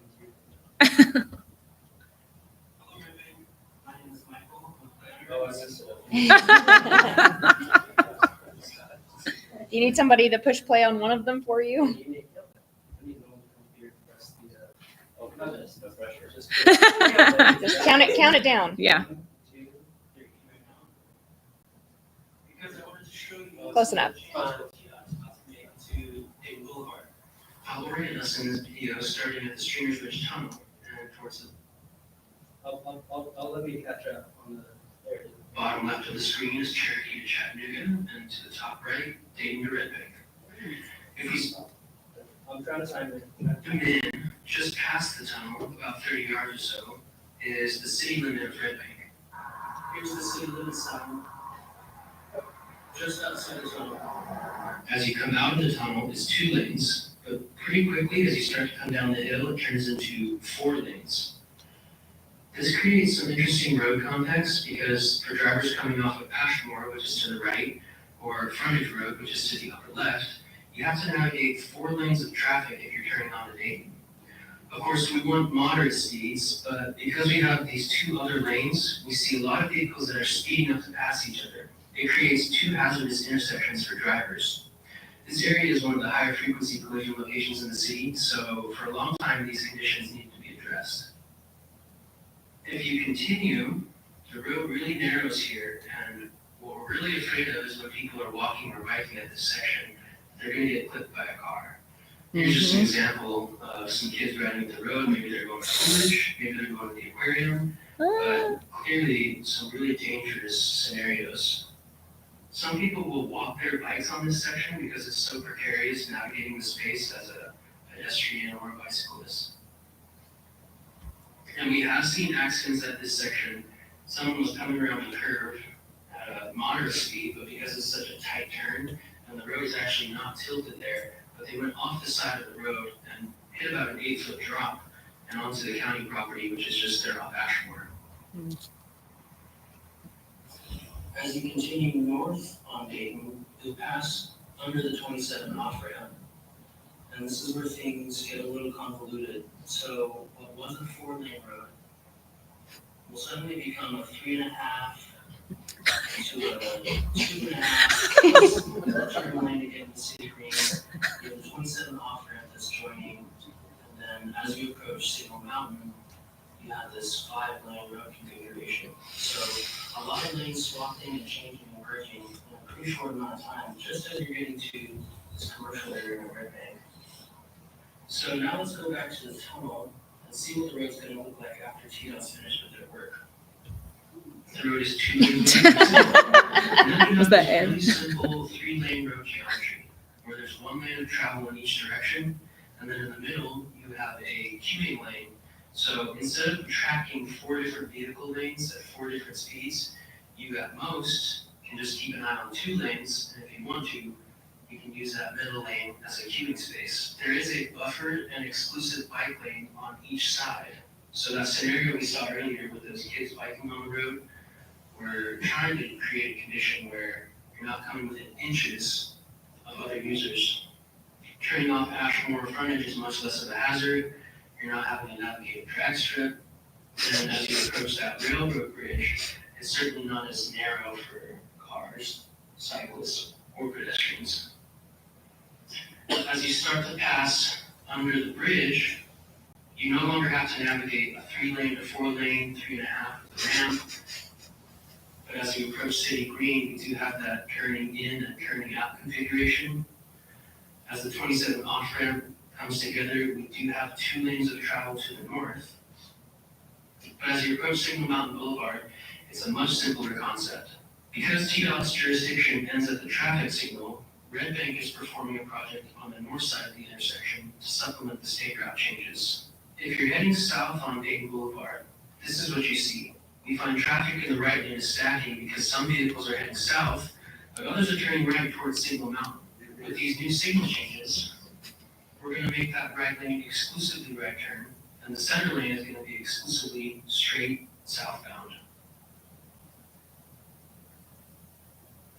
My name is Michael. Oh, I missed it. Do you need somebody to push play on one of them for you? I need no one to come here to press the, oh, not this, no pressure, just. Just count it down. Yeah. 1, 2, 3, right now. Because I wanted to show you. Close enough. To Dayton Boulevard. I'll orient us in this video, starting at the Streamers Ridge Tunnel and towards the. I'll let me catch up on the. There it is. Bottom left of the screen is Cherokee to Chattanooga, and to the top right, Dayton to Red Bank. If you, I'm trying to time it. Zoom in, just past the tunnel, about 30 yards or so, is the city limit of Red Bank. Here's the city limit sign. just outside the tunnel. As you come out of the tunnel, it's 2 lanes, but pretty quickly as you start to come down the hill, it turns into 4 lanes. This creates some interesting road context because for drivers coming off of Ashmore, which is to the right, or Frontage Road, which is to the upper left, you have to navigate 4 lanes of traffic if you're turning onto Dayton. Of course, we want moderate speeds, but because we have these 2 other lanes, we see a lot of vehicles that are speeding up to pass each other. It creates 2 hazardous intersections for drivers. This area is one of the higher frequency collision locations in the city, so for a long time, these conditions need to be addressed. If you continue, the road really narrows here, and what we're really afraid of is when people are walking or biking at this section, they're gonna get clipped by a car. Here's just an example of some kids riding up the road. Maybe they're going to college, maybe they're going to the aquarium, but clearly some really dangerous scenarios. Some people will walk their bikes on this section because it's so precarious navigating the space as a pedestrian or a bicyclist. And we have seen accidents at this section. Someone was coming around a curve at a moderate speed, but because it's such a tight turn and the road is actually not tilted there, but they went off the side of the road and hit about an 8-foot drop and onto the county property, which is just there off Ashmore. As you continue north on Dayton, you'll pass under the 27 off-ramp. And this is where things get a little convoluted. So what was a 4-lane road will suddenly become a 3.5 to a 2.5 turn lane to get into City Green. You have the 27 off-ramp that's joining. And then as you approach Signal Mountain, you have this 5-lane road configuration. So a lot of lanes swapping and changing and merging in a pretty short amount of time, just as you're getting to this commercial area in Red Bank. So now let's go back to the tunnel and see what the road's gonna look like after TDOT's finished with their work. The road is 2 lanes. Was that Ed? Really simple 3-lane road geometry, where there's 1 lane of travel in each direction, and then in the middle, you have a queuing lane. So instead of tracking 4 different vehicle lanes at 4 different speeds, you at most can just keep an eye on 2 lanes, and if you want to, you can use that middle lane as a queuing space. There is a buffered and exclusive bike lane on each side. So that scenario we saw earlier with those kids biking on the road, we're trying to create a condition where you're not coming within inches of other users. Turning off Ashmore frontage is much less of a hazard. You're not having to navigate a drag strip. And as you approach that railroad bridge, it's certainly not as narrow for cars, cyclists, or pedestrians. As you start to pass under the bridge, you no longer have to navigate a 3-lane to 4-lane, 3.5 with a ramp. But as you approach City Green, we do have that turning in and turning out configuration. As the 27 off-ramp comes together, we do have 2 lanes of travel to the north. But as you approach Signal Mountain Boulevard, it's a much simpler concept. Because TDOT's jurisdiction ends at the traffic signal, Red Bank is performing a project on the north side of the intersection to supplement the state route changes. If you're heading south on Dayton Boulevard, this is what you see. We find traffic in the right lane is stacking because some vehicles are heading south, but others are turning right towards Signal Mountain. With these new signal changes, we're going to make that right lane exclusively right turn, and the center lane is going to be exclusively straight southbound.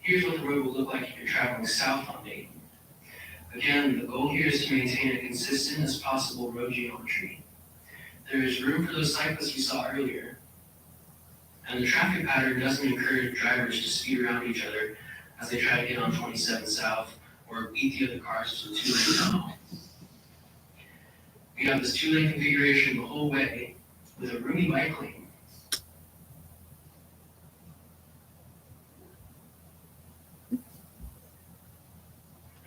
Here's what the road will look like if you're traveling south on Dayton. Again, the goal here is to maintain a consistent as possible road geometry. There is room for those cyclists we saw earlier, and the traffic pattern doesn't encourage drivers to speed around each other as they try to get on 27 South or beat the other cars to a 2-lane tunnel. We have this 2-lane configuration the whole way with a roomy bike lane.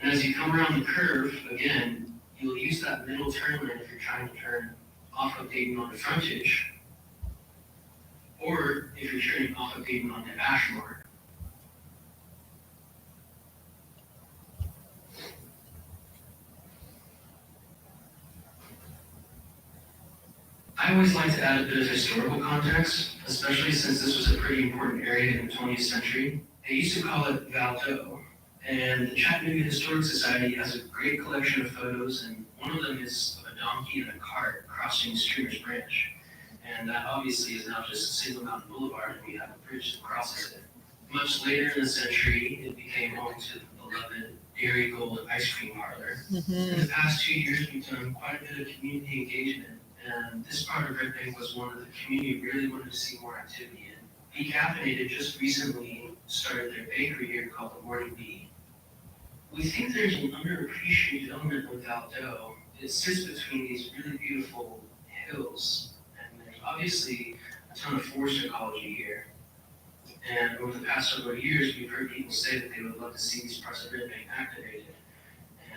And as you come around the curve, again, you'll use that middle turn lane if you're trying to turn off of Dayton onto frontage, or if you're turning off of Dayton onto Ashmore. I always like to add a bit of historical context, especially since this was a pretty important area in the 20th century. They used to call it Valdo. And the Chattanooga Historic Society has a great collection of photos, and one of them is of a donkey and a cart crossing Streamer's Branch. And that obviously is now just a single mountain boulevard, and we have a bridge that crosses it. Much later in the century, it became home to the beloved Dairy Gold ice cream parlor. In the past 2 years, we've done quite a bit of community engagement, and this part of Red Bank was one that the community really wanted to see more activity in. Decaffeinated just recently started their bakery here called the Morning Bee. We think there's an underappreciated element of Valdo. It sits between these really beautiful hills, and there's obviously a ton of forest ecology here. And over the past several years, we've heard people say that they would love to see these parts of Red Bank activated.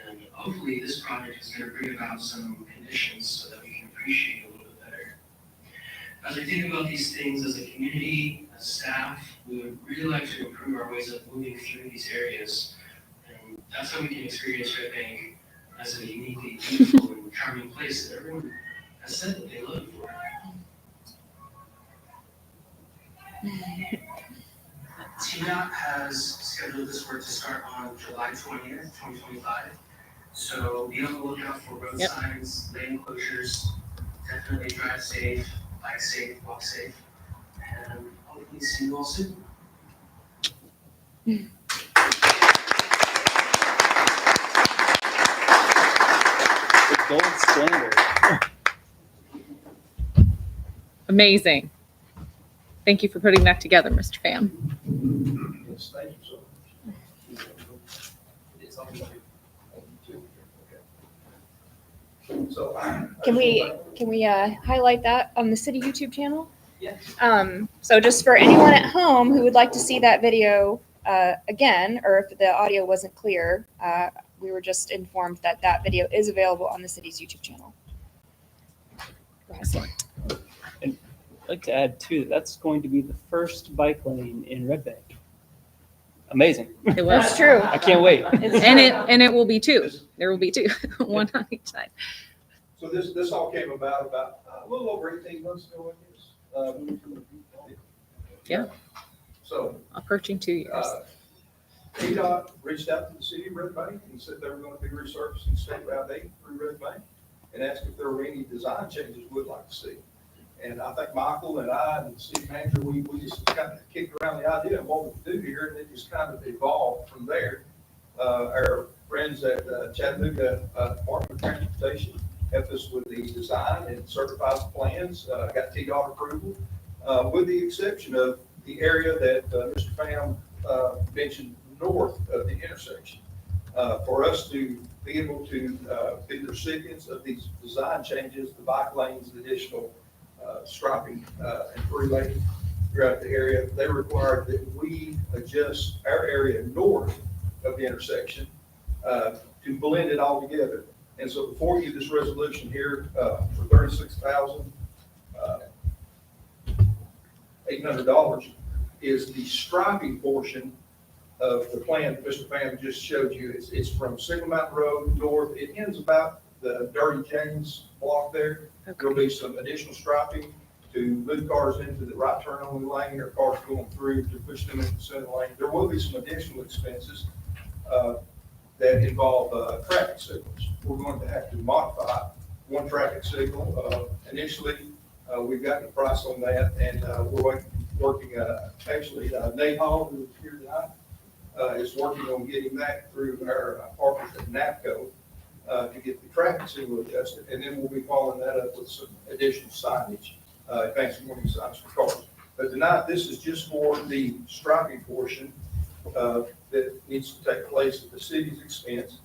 And hopefully this project is going to bring about some conditions so that we can appreciate it a little bit better. As we think about these things as a community, as staff, we would really like to improve our ways of moving through these areas. And that's how we can experience Red Bank as a uniquely beautiful and charming place that everyone has said that they love it for. TDOT has scheduled this work to start on July 20th, 2025. So be on the lookout for road signs, lane closures. Definitely drive safe, bike safe, walk safe, and hopefully see you all soon. The gold standard. Amazing. Thank you for putting that together, Mr. Pham. Yes, thank you so much. It's on you. So. Can we highlight that on the city YouTube channel? Yes. So just for anyone at home who would like to see that video again, or if the audio wasn't clear, we were just informed that that video is available on the city's YouTube channel. Excellent. And I'd like to add too, that's going to be the first bike lane in Red Bank. Amazing. It was. That's true. I can't wait. And it will be two. There will be two, one on each side. So this all came about a little over 18 months ago, I guess. Yeah. So Approaching 2 years. TDOT reached out to the city of Red Bank and said they were going to be resurfacing State Route 8 through Red Bank and asked if there were any design changes we'd like to see. And I think Michael and I and the city manager, we just kind of kicked around the idea of what we could do here, and it just kind of evolved from there. Our friends at Chattanooga Department of Transportation helped us with the design and certified the plans, got TDOT approval, with the exception of the area that Mr. Pham mentioned north of the intersection. For us to be able to be the recipients of these design changes, the bike lanes, the additional striping and free lane throughout the area, they required that we adjust our area north of the intersection to blend it all together. And so before you, this resolution here for $36,800 is the striping portion of the plan that Mr. Pham just showed you. It's from Single Mountain Road north. It ends about the Dirty James block there. There'll be some additional striping to move cars into the right turn only lane or cars going through to push them into the center lane. There will be some additional expenses that involve traffic signals. We're going to have to modify one traffic signal. Initially, we've gotten a price on that, and we're working actually, Nate Hall, who is here tonight, is working on getting that through our partners at NAPCO to get the traffic signal adjusted, and then we'll be following that up with some additional signage, advanced warning signs for cars. But tonight, this is just for the striping portion that needs to take place at the city's expense.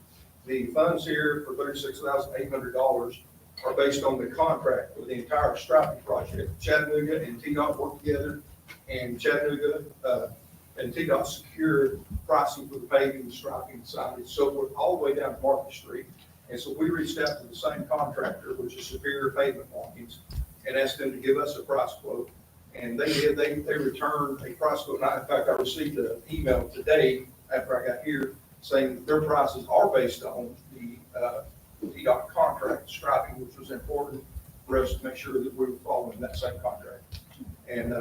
The funds here for $36,800 are based on the contract for the entire striping project. Chattanooga and TDOT work together, and Chattanooga and TDOT secured pricing for the paving, the striping, and signage, so forth, all the way down to Market Street. And so we reached out to the same contractor, which is Superior Pavement Markings, and asked them to give us a price quote. And they did. They returned a price quote. In fact, I received an email today after I got here saying that their prices are based on the TDOT contract striping, which was important for us to make sure that we were following that same contract. And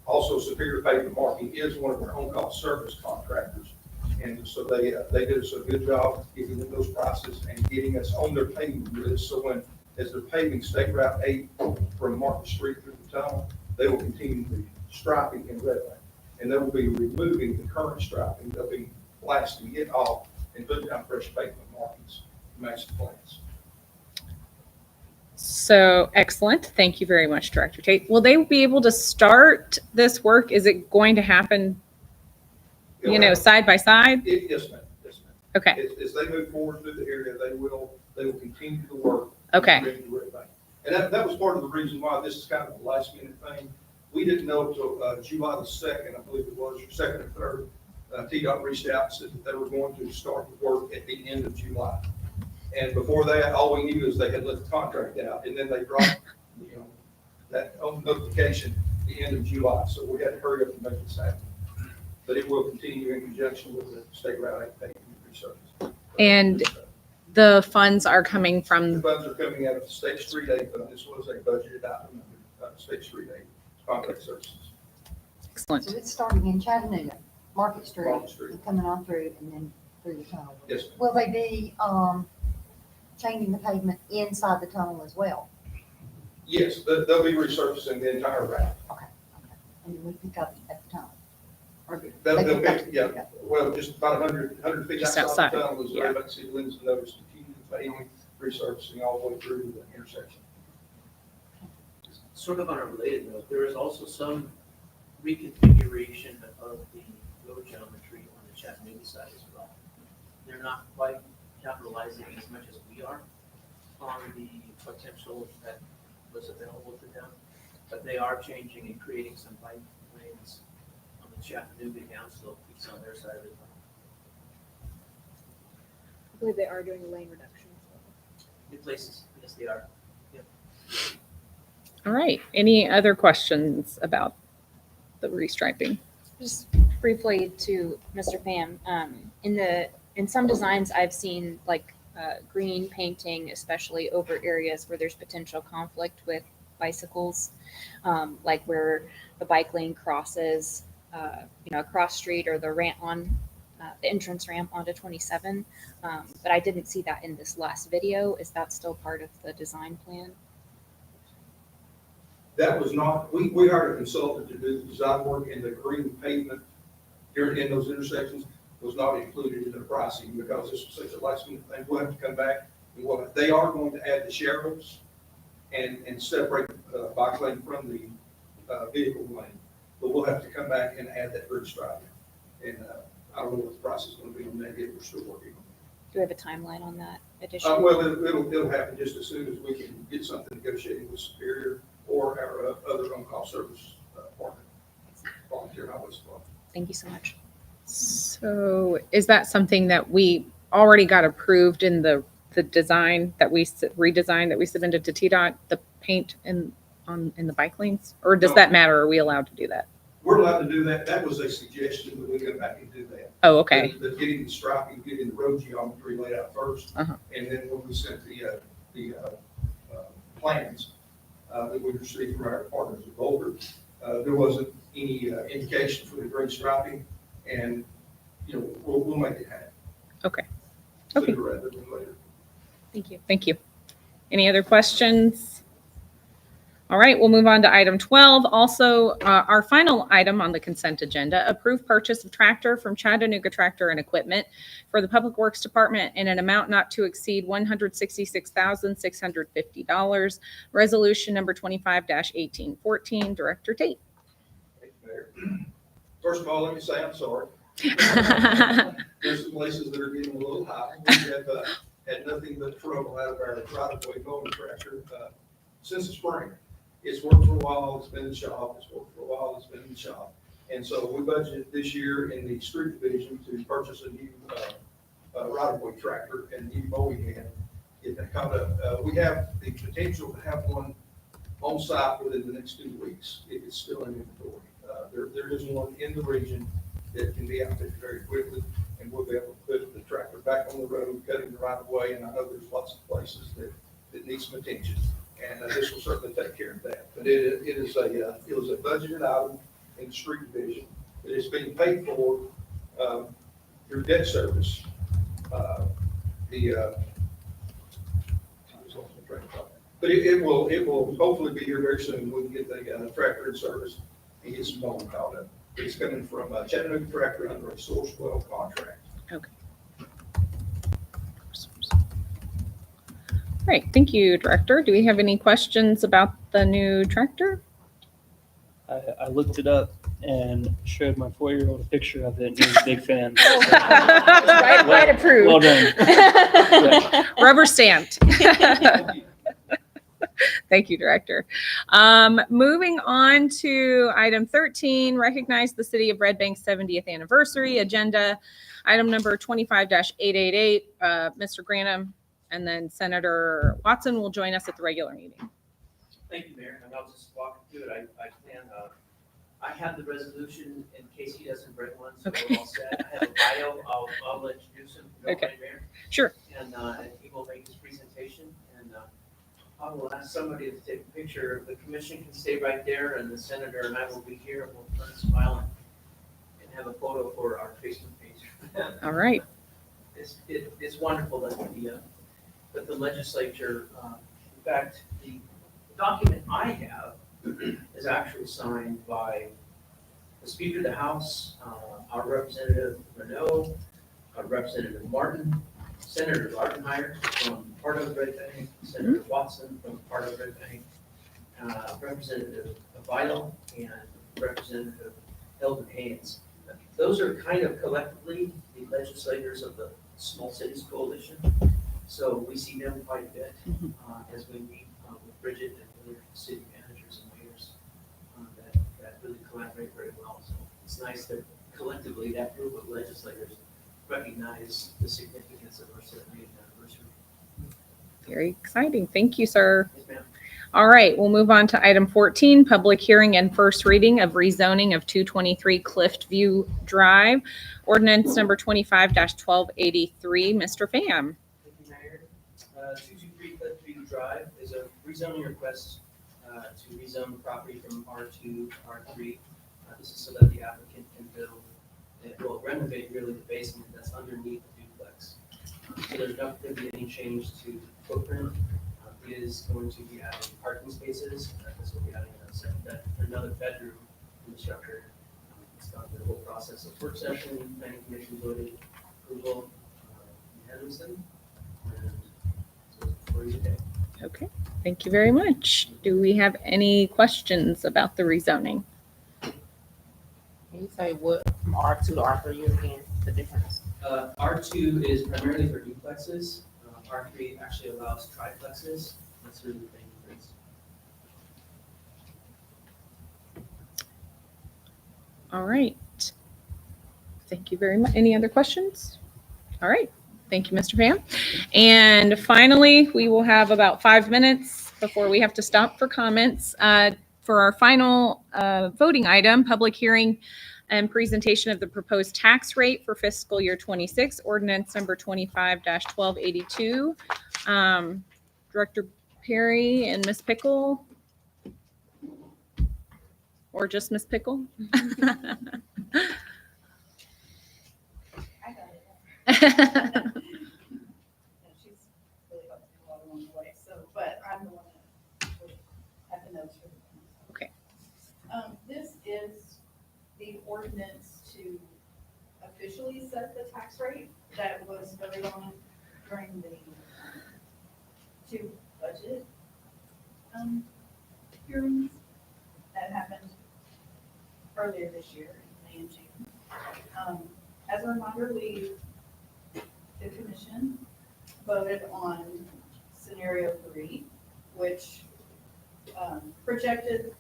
Also, Superior Pavement Marking is one of our on-call service contractors. And so they did us a good job giving them those prices and getting us on their paving list. So when, as they're paving State Route 8 from Market Street through the tunnel, they will continue the striping in Red Bank. And they will be removing the current striping. They'll be blasting it off and putting down fresh pavement markings to match the plans. So excellent. Thank you very much, Director Tate. Will they be able to start this work? Is it going to happen, side by side? Yes, ma'am. Yes, ma'am. Okay. As they move forward through the area, they will continue to work. Okay. And that was part of the reason why this is kind of a last minute thing. We didn't know until July the 2nd, I believe it was, or 2nd or 3rd, TDOT reached out and said that they were going to start the work at the end of July. And before that, all we knew is they had let the contract out, and then they dropped, that notification at the end of July. So we had to hurry up and make this happen. But it will continue in conjunction with the State Route 8 paving resurface. And the funds are coming The from, funds are coming out of the State Street 8 fund. This was a budgeted item under State Street 8 contract services. excellent. So it's starting in Chattanooga, Market Street, Market Street. and coming on through and then through the tunnel. Yes, ma'am. Will they be, changing the pavement inside the tunnel as well? Yes, they'll be resurfacing the entire route. And then we pick up at the tunnel? Or do They'll they pick up- pick, yeah, well, just about 100 feet Just outside outside, the tunnel is yeah. where City limits and notice continue failing, resurfacing all the way through the intersection. Sort of on a related note, there is also some reconfiguration of the road geometry on the Chattanooga side as well. They're not quite capitalizing as much as we are on the potential that was available to them, but they are changing and creating some bike lanes on the Chattanooga downslope piece on their side of the tunnel. I believe they are doing a lane reduction. New places, yes, they are. All right. Any other questions about the restriping? Just briefly to Mr. Pham, in some designs I've seen like green painting, especially over areas where there's potential conflict with bicycles, like where the bike lane crosses, a cross street or the ramp on the entrance ramp onto 27. But I didn't see that in this last video. Is that still part of the design plan? That was not, we hired a consultant to do the design work, and the green pavement here in those intersections was not included in the pricing because this was such a last minute thing. We'll have to come back. They are going to add the sharrows and separate the bike lane from the vehicle lane. But we'll have to come back and add that bridge striping. And I don't know what the price is going to be on that yet. We're still working on it. Do we have a timeline on that addition? Well, it'll happen just as soon as we can get something negotiated with Superior or our other on-call service partner, Volunteer Highway Supply. Thank you so much. So is that something that we already got approved in the design that we redesigned that we submitted to TDOT, the paint in the bike lanes? Or does No. that matter? Are we allowed to do that? We're allowed to do that. That was a suggestion that we go back and do that. Oh, okay. The getting the striping, getting the road geometry laid out first. Uh-huh. And then when we sent the plans that we received from our partners at Boulder, there wasn't any indication for the green striping. And, we'll make it happen. Okay. Okay. Sooner rather than later. Thank you. Thank you. Any other questions? All right, we'll move on to item 12. Also, our final item on the consent agenda, approve purchase of tractor from Chattanooga Tractor and Equipment for the Public Works Department in an amount not to exceed $166,650. Resolution number 25-1814. Director Tate. Thank you, Mayor. First of all, let me say I'm sorry. There's some places that are getting a little high. We have had nothing but trouble out of our right-of-way mowing tractor since the spring. It's worked for a while, it's been in the shop, it's worked for a while, it's been in the shop. And so we budgeted this year in the street division to purchase a new right-of-way tractor and new mowing head. We have the potential to have one on site within the next 2 weeks if it's still in inventory. There is one in the region that can be outfitted very quickly, and we'll be able to put the tractor back on the road, cutting the right of way. And I know there's lots of places that need some attention, and this will certainly take care of that. But it was a budgeted item in the street division. It is being paid for, your debt service. But it will hopefully be here very soon. We can get the tractor in service and get some bone caught up. It's coming from Chattanooga Tractor under a Source 12 contract. Okay. Great, thank you, Director. Do we have any questions about the new tractor? I looked it up and showed my 4-year-old a picture of it, and he was a big fan. Right approved. Well done. Rubber stamped. Thank you, Director. Moving on to item 13, recognize the City of Red Bank's 70th anniversary agenda. Item number 25-888, Mr. Granum, and then Senator Watson will join us at the regular meeting. Thank you, Mayor, and I'll just walk through it. I have the resolution in case he doesn't bring one, so we're all set. I have a bio, I'll introduce him. Okay. Sure. And he will make his presentation, and I will ask somebody to take a picture. The commission can stay right there, and the senator and I will be here, and we'll turn smile and have a photo for our Facebook page. All right. It's wonderful that the legislature, in fact, the document I have is actually signed by the Speaker of the House, our Representative Renault, our Representative Martin, Senator Lartenheimer from part of Red Bank, Senator Watson from part of Red Bank, Representative Vital, and Representative Eldon Haynes. Those are kind of collectively the legislators of the Small Cities Coalition. So we see them quite a bit as we meet with Bridget and other city managers and mayors that really collaborate very well. So it's nice that collectively that group of legislators recognize the significance of our 70th anniversary. Very exciting. Thank you, sir. Yes, ma'am. All right, we'll move on to item 14, public hearing and first reading of rezoning of 223 Clift View Drive, ordinance number 25-1283. Mr. Pham. Thank you, Mayor. 223 Cliff View Drive is a rezoning request to rezone the property from R2 to R3. This is so that the applicant can build, will renovate really the basement that's underneath the duplex. So there's not going to be any change to footprint. It is going to be adding parking spaces. This will be adding another bedroom in the structure. It's gone through the whole process of work session, planning commission voted approval unanimously. And so it's before you today. Okay, thank you very much. Do we have any questions about the rezoning? Can you say what from R2 to R3 is again, the difference? R2 is primarily for duplexes. R3 actually allows triplexes. That's really the main difference. All right. Thank you very much. Any other questions? All right. Thank you, Mr. Pham. And finally, we will have about 5 minutes before we have to stop for comments. For our final voting item, public hearing and presentation of the proposed tax rate for fiscal year 26, ordinance number 25-1282. Director Perry and Ms. Pickle, or just Ms. Pickle? She's really helped me a lot along the way, but I'm the one that had the notes for the. Okay. This is the ordinance to officially set the tax rate that was voted on during the two budget hearings that happened earlier this year in May and June. As a reminder, the commission voted on scenario 3, which projected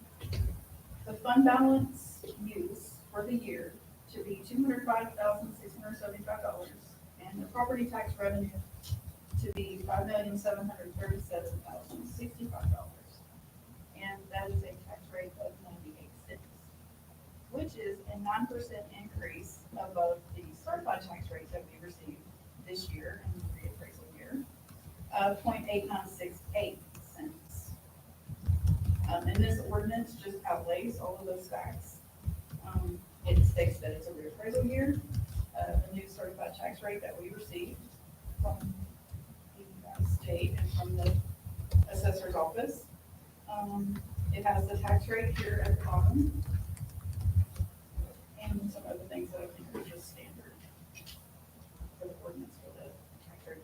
the fund balance use for the year to be $205,675 and the property tax revenue to be $5,737,065. And that is a tax rate of 98 cents, which is a 9% increase above the certified tax rate that we received this year in the reappraisal year of 0.8968 cents. And this ordinance just outlays all of those facts It states that it's a reappraisal year, the new certified tax rate that we received from the state and from the assessor's office. It has the tax rate here at the bottom. And some other things that I think are just standard for the ordinance for the tax rate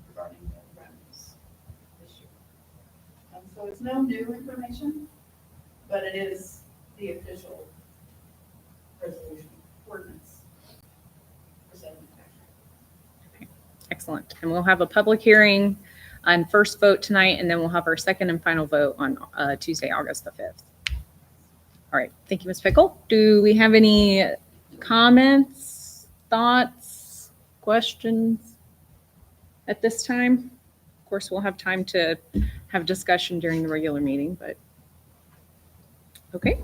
regarding the revenues this year. So it's no new information, but it is the official resolution ordinance for setting the tax rate. Excellent. And we'll have a public hearing on first vote tonight, and then we'll have our second and final vote on Tuesday, August the 5th. All right. Thank you, Ms. Pickle. Do we have any comments, thoughts, questions at this time? Of course, we'll have time to have discussion during the regular meeting, but okay.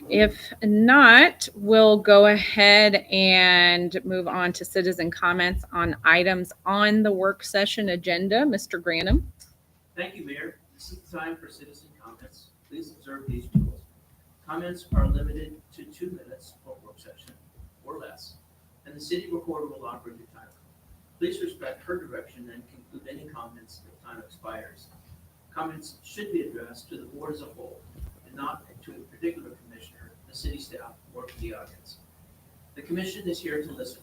If not, we'll go ahead and move on to citizen comments on items on the work session agenda. Mr. Granum. Thank you, Mayor. This is the time for citizen comments. Please observe these rules. Comments are limited to 2 minutes per work session or less, and the city recorder will operate your timer. Please respect her direction and conclude any comments if time expires. Comments should be addressed to the board as a whole and not to a particular commissioner, the city staff, or to the audience. The commission is here to listen,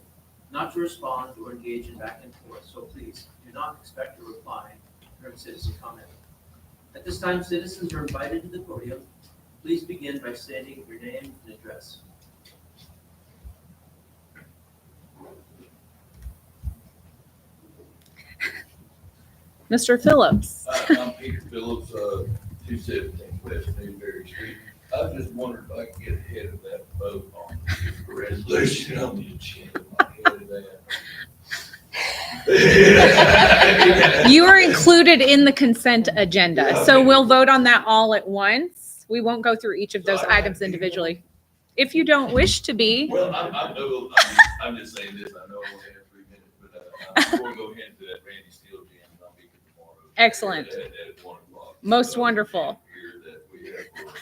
not to respond or engage in back and forth, so please do not expect a reply during citizen comment. At this time, citizens are invited to the podium. Please begin by stating your name and address. Mr. Phillips. I'm Peter Phillips, 217 West Newberry Street. I was just wondering if I could get ahead of that vote on the resolution on the agenda. I'm ahead of that. You are included in the consent agenda, so we'll vote on that all at once. We won't go through each of those items individually. If you don't wish to be. Well, I'm just saying this, I know I only have 3 minutes, but I'm going to go ahead to that Randy Steele jam, and I'll be here tomorrow. Excellent. At 1 o'clock. Most wonderful. Here that we have for our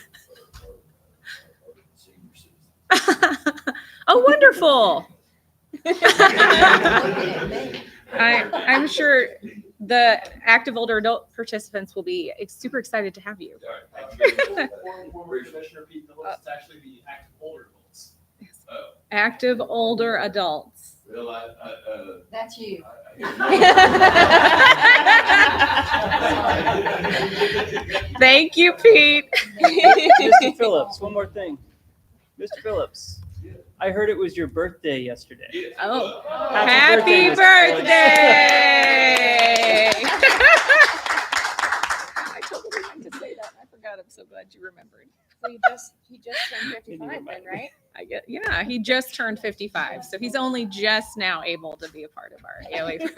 senior citizens. Oh, wonderful. I'm sure the active older adult participants will be super excited to have you. Former Commissioner Pete Phillips, it's actually the active older adults. Active older adults. Well, That's you. Thank you, Pete. Mr. Phillips, one more thing. Mr. Phillips, I heard it was your birthday yesterday. Oh, Happy happy birthday, birthday. I totally meant to say that. I forgot. I'm so glad you remembered. So he just turned 55 then, right? Yeah, he just turned 55, so he's only just now able to be a part of our AOA.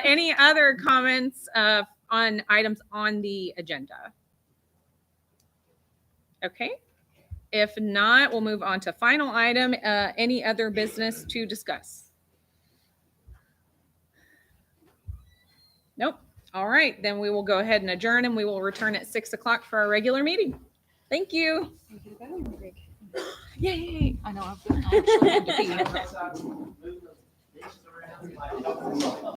Any other comments on items on the agenda? Okay. If not, we'll move on to final item. Any other business to discuss? Nope. All right, then we will go ahead and adjourn, and we will return at 6 o'clock for our regular meeting. Thank you. Yay. I know. I actually had to pee.